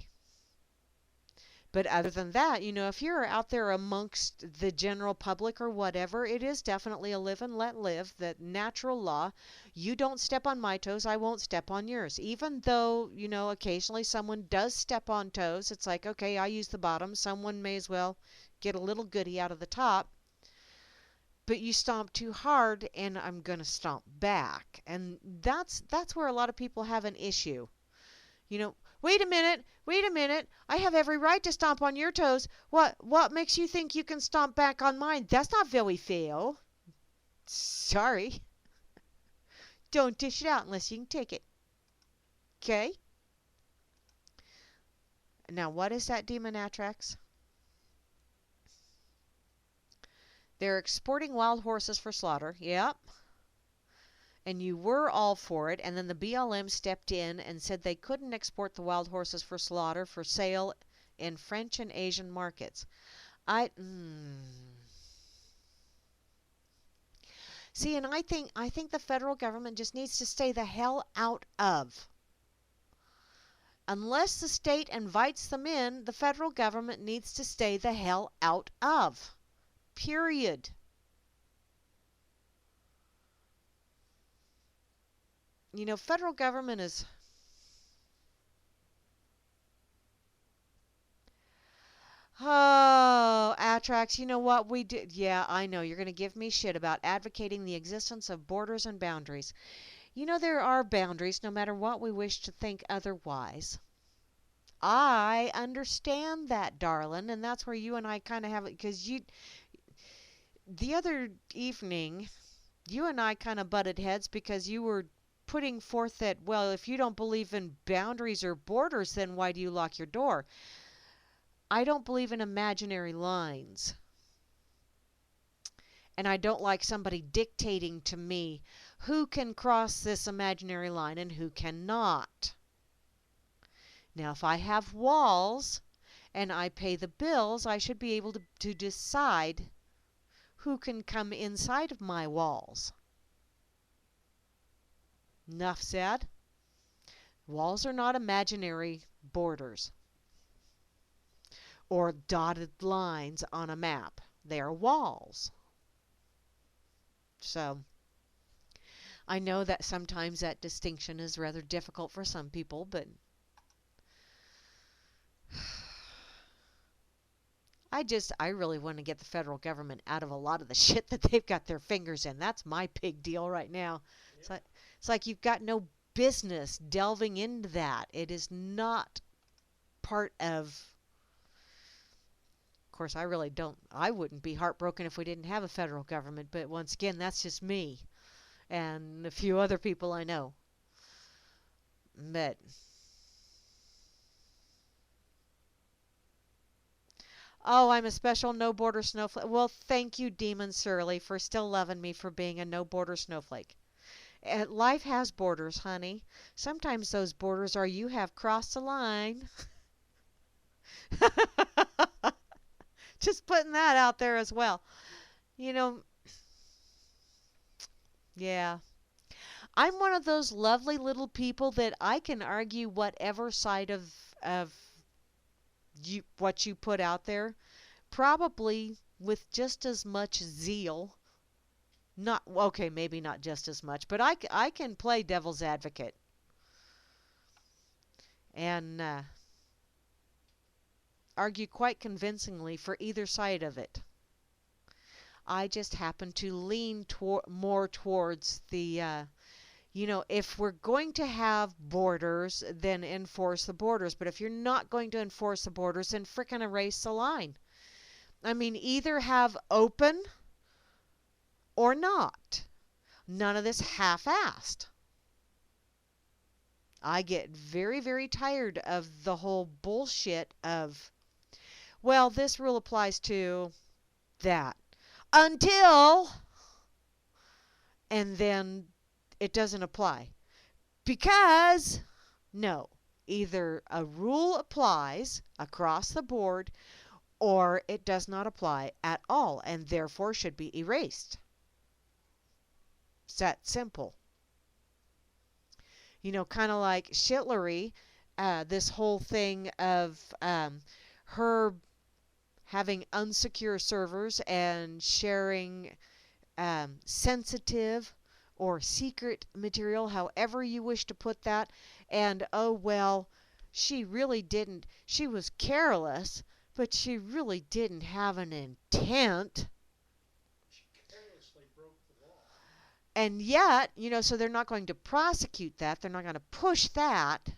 But other than that, you know, if you're out there amongst the general public or whatever, it is definitely a live and let live, that natural law. You don't step on my toes, I won't step on yours. Even though, you know, occasionally someone does step on toes, it's like, okay, I use the bottom, someone may as well get a little goodie out of the top. But you stomp too hard and I'm going to stomp back. And that's where a lot of people have an issue. You know, wait a minute, I have every right to stomp on your toes. What makes you think you can stomp back on mine? That's not very fair. Sorry. Don't dish it out unless you can take it. Okay? Now, what is that, Demon Atrax? They're exporting wild horses for slaughter. Yep. And you were all for it, and then the BLM stepped in and said they couldn't export the wild horses for slaughter for sale in French and Asian markets. See, and I think the federal government just needs to stay the hell out of. Unless the state invites them in, the federal government needs to stay the hell out of. Period. You know, federal government is... Oh, Atrax, you know what we did? Yeah, I know. You're going to give me shit about advocating the existence of borders and boundaries. You know, there are boundaries no matter what we wish to think otherwise. I understand that, darling, and that's where you and I kind of have it, because the other evening, you and I kind of butted heads because you were putting forth that, well, if you don't believe in boundaries or borders, then why do you lock your door? I don't believe in imaginary lines. And I don't like somebody dictating to me who can cross this imaginary line and who cannot. Now, if I have walls and I pay the bills, I should be able to decide who can come inside of my walls. Enough said. Walls are not imaginary borders or dotted lines on a map. They are walls. So I know that sometimes that distinction is rather difficult for some people, but I really want to get the federal government out of a lot of the shit that they've got their fingers in. That's my big deal right now. It's Yeah. like, it's like you've got no business delving into that. It is not part of course, I really don't. I wouldn't be heartbroken if we didn't have a federal government, but once again, that's just me and a few other people I know. But oh, I'm a special no border snowflake. Well, thank you, Demon Surly, for still loving me for being a no border snowflake. Life has borders, honey. Sometimes those borders are you have crossed the line. Just putting that out there as well. You know, yeah. I'm one of those lovely little people that I can argue whatever side of what you put out there, probably with just as much zeal. Not okay, maybe not just as much, but I can play devil's advocate and argue quite convincingly for either side of it. I just happen to lean more towards the if we're going to have borders, then enforce the borders. But if you're not going to enforce the borders, then frickin' erase the line. I mean, either have open or not. None of this half-assed. I get very, very tired of the whole bullshit of, well, this rule applies to that. Until, and then it doesn't apply. Because, no, either a rule applies across the board or it does not apply at all and therefore should be erased. It's that simple. Kind of like Shitlery, this whole thing of her having unsecure servers and sharing sensitive or secret material, however you wish to put that. And oh, well, she really didn't, she was careless, but she really didn't have an intent. She carelessly broke the law. And yet, so they're not going to prosecute that. They're not going to push that.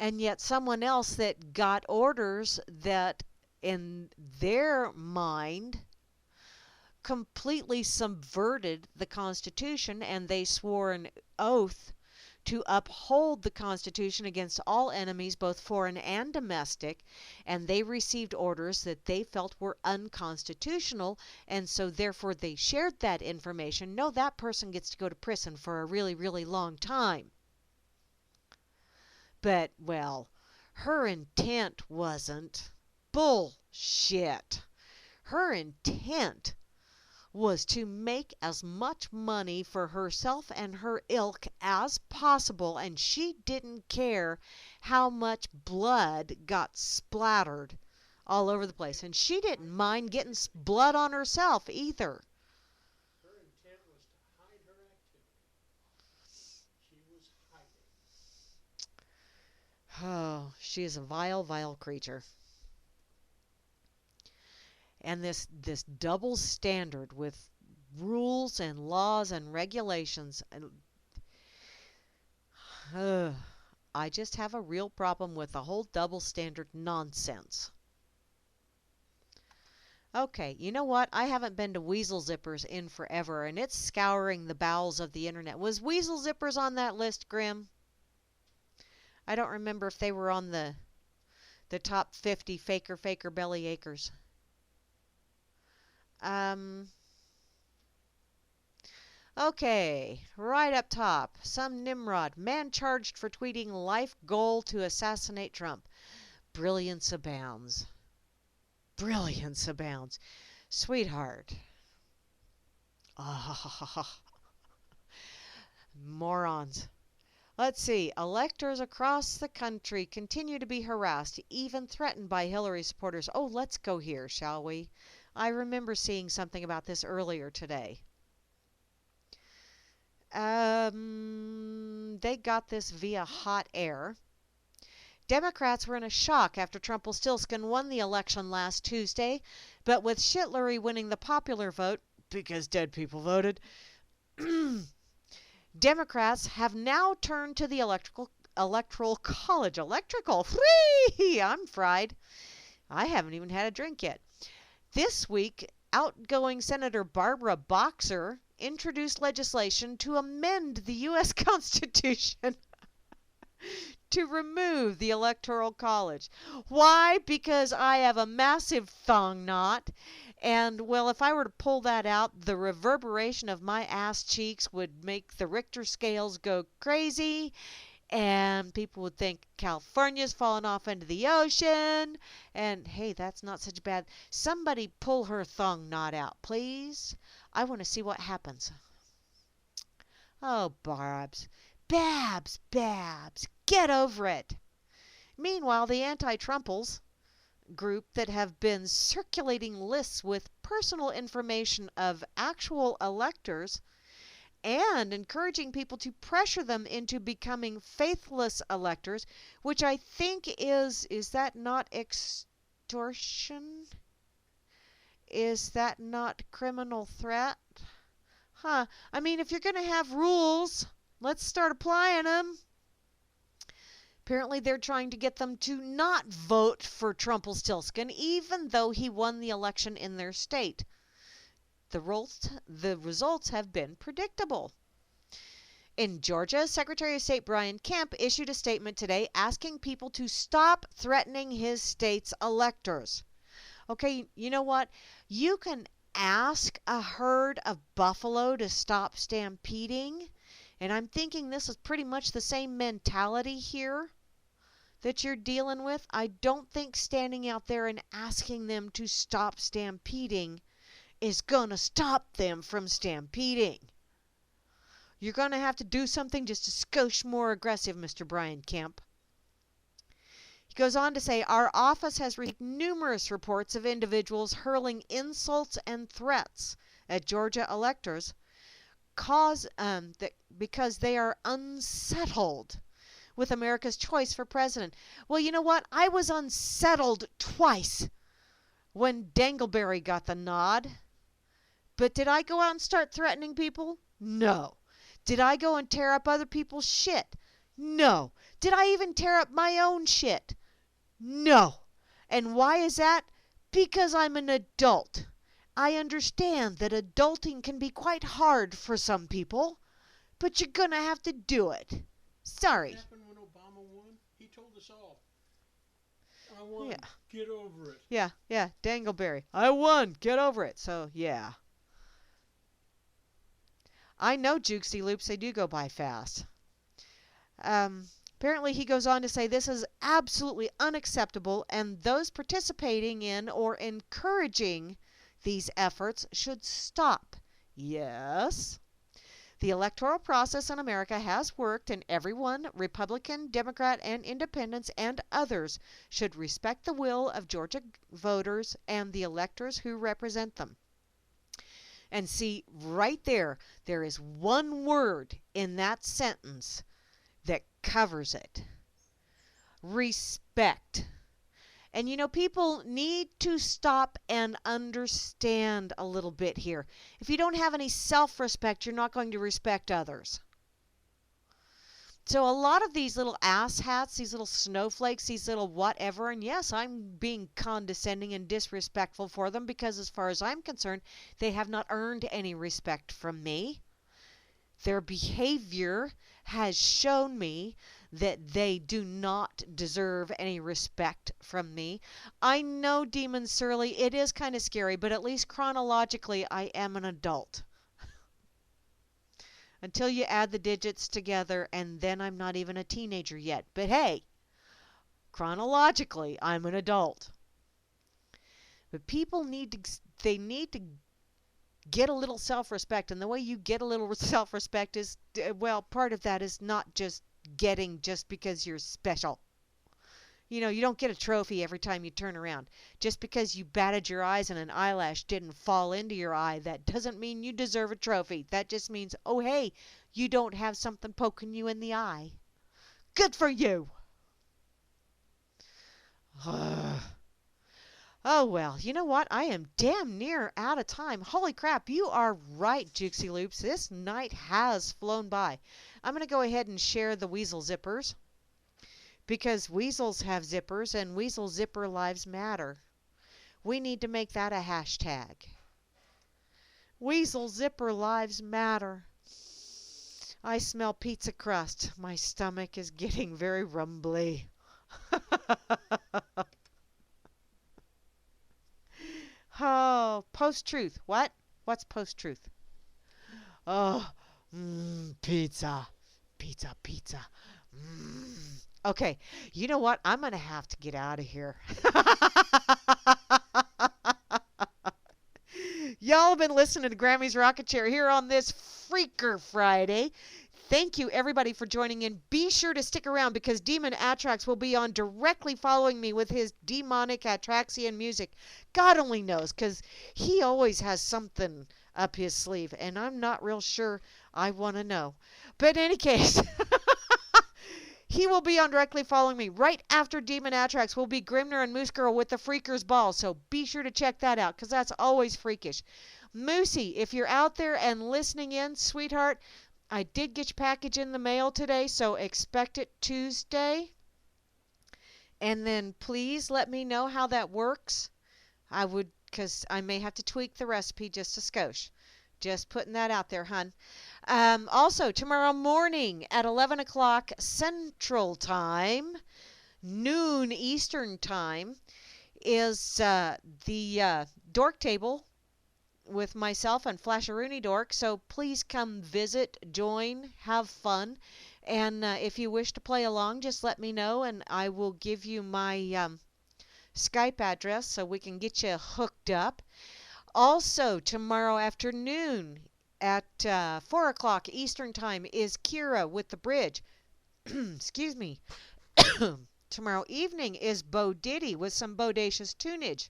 And yet someone else that got orders that in their mind completely subverted the Constitution, and they swore an oath to uphold the Constitution against all enemies, both foreign and domestic, and they received orders that they felt were unconstitutional, and so therefore they shared that information. No, that person gets to go to prison for a really, really long time. But, well, her intent wasn't bullshit. Her intent was to make as much money for herself and her ilk as possible, and she didn't care how much blood got splattered all over the place. And she didn't mind getting blood on herself either. Her intent was to hide her activity. She was hiding. Oh, she is a vile, vile creature. And this double standard with rules and laws and regulations. I just have a real problem with the whole double standard nonsense. Okay, you know what? I haven't been to Weasel Zippers in forever, and it's scouring the bowels of the internet. Was Weasel Zippers on that list, Grim? I don't remember if they were on the top 50 faker belly acres. Okay, right up top. Some Nimrod, man charged for tweeting life goal to assassinate Trump. Brilliance abounds. Brilliance abounds. Sweetheart. Ah, morons. Let's see. Electors across the country continue to be harassed, even threatened by Hillary supporters. Oh, let's go here, shall we? I remember seeing something about this earlier today. They got this via hot air. Democrats were in a shock after Trumpelstiltskin won the election last Tuesday, but with Shitlery winning the popular vote, because dead people voted, Democrats have now turned to the electoral college. Electrical, free! I'm fried. I haven't even had a drink yet. This week, outgoing Senator Barbara Boxer introduced legislation to amend the U.S. Constitution to remove the Electoral College. Why? Because I have a massive thong knot. And, well, if I were to pull that out, the reverberation of my ass cheeks would make the Richter scales go crazy. And people would think California's fallen off into the ocean. And, hey, that's not such bad. Somebody pull her thong knot out, please. I want to see what happens. Oh, Babs, get over it. Meanwhile, the anti-Trumples group that have been circulating lists with personal information of actual electors and encouraging people to pressure them into becoming faithless electors, which I think is that not extortion? Is that not criminal threat? Huh. I mean, if you're going to have rules, let's start applying them. Apparently, they're trying to get them to not vote for Trumpelstiltskin, even though he won the election in their state. The results have been predictable. In Georgia, Secretary of State Brian Kemp issued a statement today asking people to stop threatening his state's electors. Okay, you know what? You can ask a herd of buffalo to stop stampeding, and I'm thinking this is pretty much the same mentality here that you're dealing with. I don't think standing out there and asking them to stop stampeding is going to stop them from stampeding. You're going to have to do something just a skosh more aggressive, Mr. Brian Kemp. He goes on to say, our office has received numerous reports of individuals hurling insults and threats at Georgia electors because they are unsettled with America's choice for president. Well, you know what? I was unsettled twice when Dangleberry got the nod. But did I go out and start threatening people? No. Did I go and tear up other people's shit? No. Did I even tear up my own shit? No. And why is that? Because I'm an adult. I understand that adulting can be quite hard for some people, but you're going to have to do it. Sorry. What happened when Obama won? He told us all, I won. Yeah. Get over it. Yeah, Dangleberry. I won. Get over it. So, yeah. I know Jukesy Loops, they do go by fast. Apparently, he goes on to say this is absolutely unacceptable, and those participating in or encouraging these efforts should stop. Yes. The electoral process in America has worked, and everyone, Republican, Democrat, and Independents, and others, should respect the will of Georgia voters and the electors who represent them. And see, right there is one word in that sentence that covers it. Respect. And you know, people need to stop and understand a little bit here. If you don't have any self-respect, you're not going to respect others. So a lot of these little asshats, these little snowflakes, these little whatever, and yes, I'm being condescending and disrespectful for them because as far as I'm concerned, they have not earned any respect from me. Their behavior has shown me that they do not deserve any respect from me. I know, Demon Surly, it is kind of scary, but at least chronologically, I am an adult. Until you add the digits together, and then I'm not even a teenager yet. But hey, chronologically, I'm an adult. But people need to get a little self-respect, and the way you get a little self-respect is, well, part of that is not just getting just because you're special. You don't get a trophy every time you turn around. Just because you batted your eyes and an eyelash didn't fall into your eye, that doesn't mean you deserve a trophy. That just means, oh, hey, you don't have something poking you in the eye. Good for you. Oh, well, you know what? I am damn near out of time. Holy crap, you are right, Jukesy Loops. This night has flown by. I'm going to go ahead and share the weasel zippers because weasels have zippers and weasel zipper lives matter. We need to make that a hashtag. Weasel zipper lives matter. I smell pizza crust. My stomach is getting very rumbly. Oh, post-truth. What? What's post-truth? Oh, pizza. Pizza, pizza. Okay, you know what? I'm going to have to get out of here. Y'all have been listening to Grammy's Rocket Chair here on this Freaker Friday. Thank you, everybody, for joining in. Be sure to stick around because Demon Atrax will be on directly following me with his demonic Atraxian music. God only knows because he always has something up his sleeve, and I'm not real sure I want to know. But in any case, he will be on directly following me. Right after Demon Atrax will be Grimner and Moose Girl with the Freakers Ball, so be sure to check that out because that's always freakish. Moosey, if you're out there and listening in, sweetheart, I did get your package in the mail today, so expect it Tuesday. And then please let me know how that works. I would, because I may have to tweak the recipe just a skosh. Just putting that out there, hun. Also, tomorrow morning at 11 o'clock Central Time, noon Eastern Time, is the Dork Table with myself and Flasharoonie Dork. So please come visit, join, have fun. And if you wish to play along, just let me know and I will give you my Skype address so we can get you hooked up. Also, tomorrow afternoon at 4 o'clock Eastern Time is Kira with the bridge. Excuse me. Tomorrow evening is Bo Diddy with some bodacious tunage.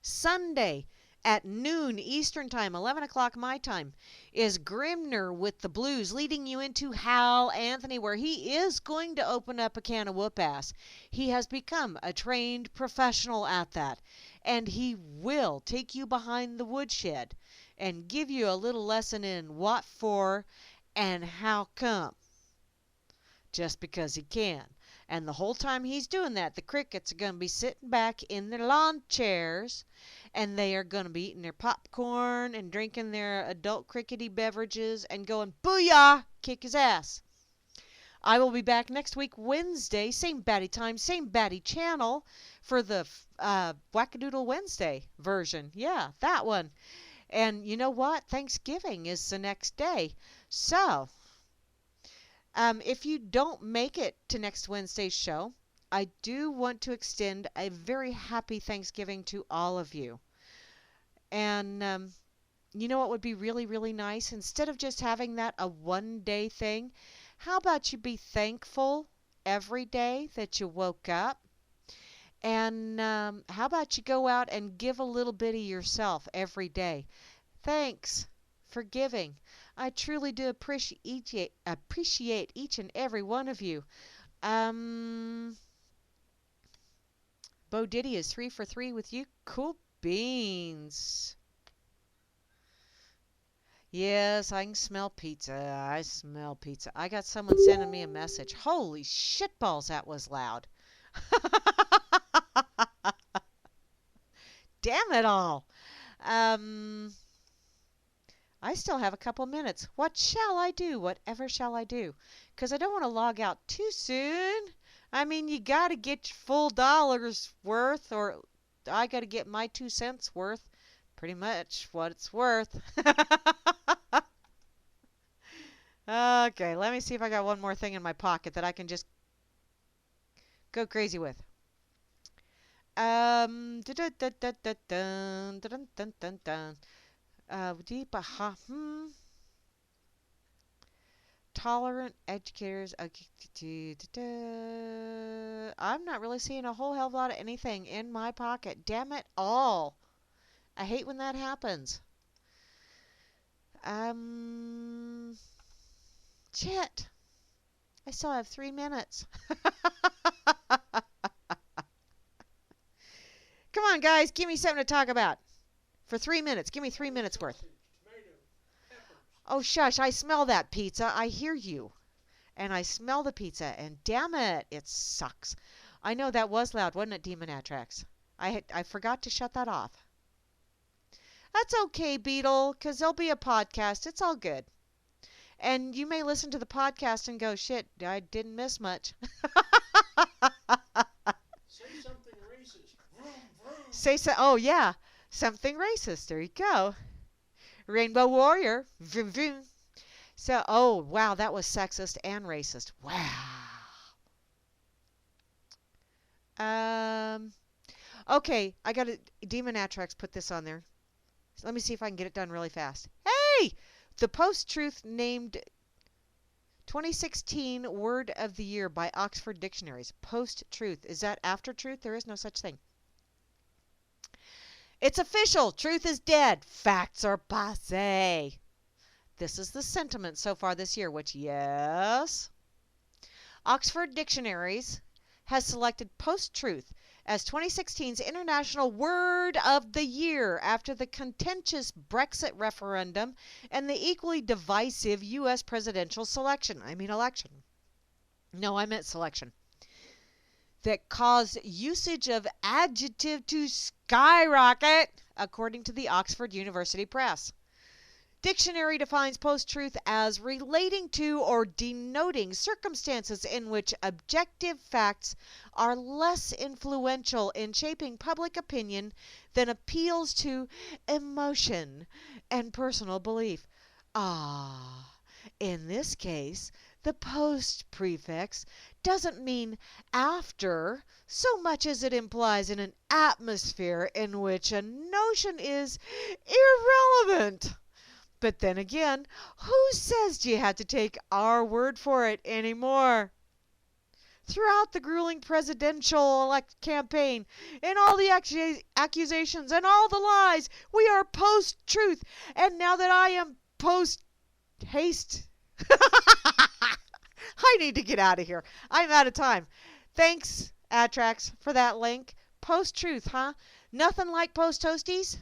Sunday at noon Eastern Time, 11 o'clock my time, is Grimner with the blues, leading you into Hal Anthony, where he is going to open up a can of whoop ass. He has become a trained professional at that, and he will take you behind the woodshed and give you a little lesson in what for and how come. Just because he can. And the whole time he's doing that, the crickets are going to be sitting back in their lawn chairs and they are going to be eating their popcorn and drinking their adult crickety beverages and going, booyah, kick his ass. I will be back next week, Wednesday, same batty time, same batty channel for the Wackadoodle Wednesday version. Yeah, that one. And you know what? Thanksgiving is the next day. So, if you don't make it to next Wednesday's show, I do want to extend a very happy Thanksgiving to all of you. And you know what would be really, really nice? Instead of just having that a one-day thing, how about you be thankful every day that you woke up? And how about you go out and give a little bit of yourself every day? Thanks for giving. I truly do appreciate each and every one of you. Bo Diddy is 3 for 3 with you. Cool beans. Yes, I can smell pizza. I smell pizza. I got someone sending me a message. Holy shitballs, that was loud. Damn it all. I still have a couple minutes. What shall I do? Whatever shall I do? Because I don't want to log out too soon. I mean, you got to get your full dollar's worth, or I got to get my 2 cents worth. Pretty much what it's worth. Okay, let me see if I got one more thing in my pocket that I can just go crazy with. Dun dun dun dun dun dun dun dun dun. Deep, Tolerant educators. I'm not really seeing a whole hell of a lot of anything in my pocket. Damn it all. I hate when that happens. Shit. I still have 3 minutes. Come on, guys. Give me something to talk about. For 3 minutes. Give me 3 minutes worth. Tomato, peppers. Oh, shush. I smell that pizza. I hear you. And I smell the pizza. And damn it, it sucks. I know that was loud, wasn't it, Demon Atrax? I forgot to shut that off. That's okay, Beetle, because there'll be a podcast. It's all good. And you may listen to the podcast and go, shit, I didn't miss much. Say something racist. Vroom, vroom. Say so. Oh, yeah. Something racist. There you go. Rainbow Warrior. Vroom, vroom. So, oh, wow, that was sexist and racist. Wow. Okay, I got to, Demon Atrax put this on there. So let me see if I can get it done really fast. Hey! The Post-Truth named 2016 Word of the Year by Oxford Dictionaries. Post-Truth. Is that after truth? There is no such thing. It's official. Truth is dead. Facts are passé. This is the sentiment so far this year, which, yes, Oxford Dictionaries has selected post-truth as 2016's International Word of the Year after the contentious Brexit referendum and the equally divisive U.S. presidential election. No, I meant selection. That caused usage of adjective to skyrocket, according to the Oxford University Press. Dictionary defines post-truth as relating to or denoting circumstances in which objective facts are less influential in shaping public opinion than appeals to emotion and personal belief. In this case, the post prefix doesn't mean after so much as it implies in an atmosphere in which a notion is irrelevant. But then again, who says you have to take our word for it anymore? Throughout the grueling presidential campaign and all the accusations and all the lies, we are post-truth. And now that I am post-haste, I need to get out of here. I'm out of time. Thanks, Atrax, for that link. Post-truth, huh? Nothing like post-toasties?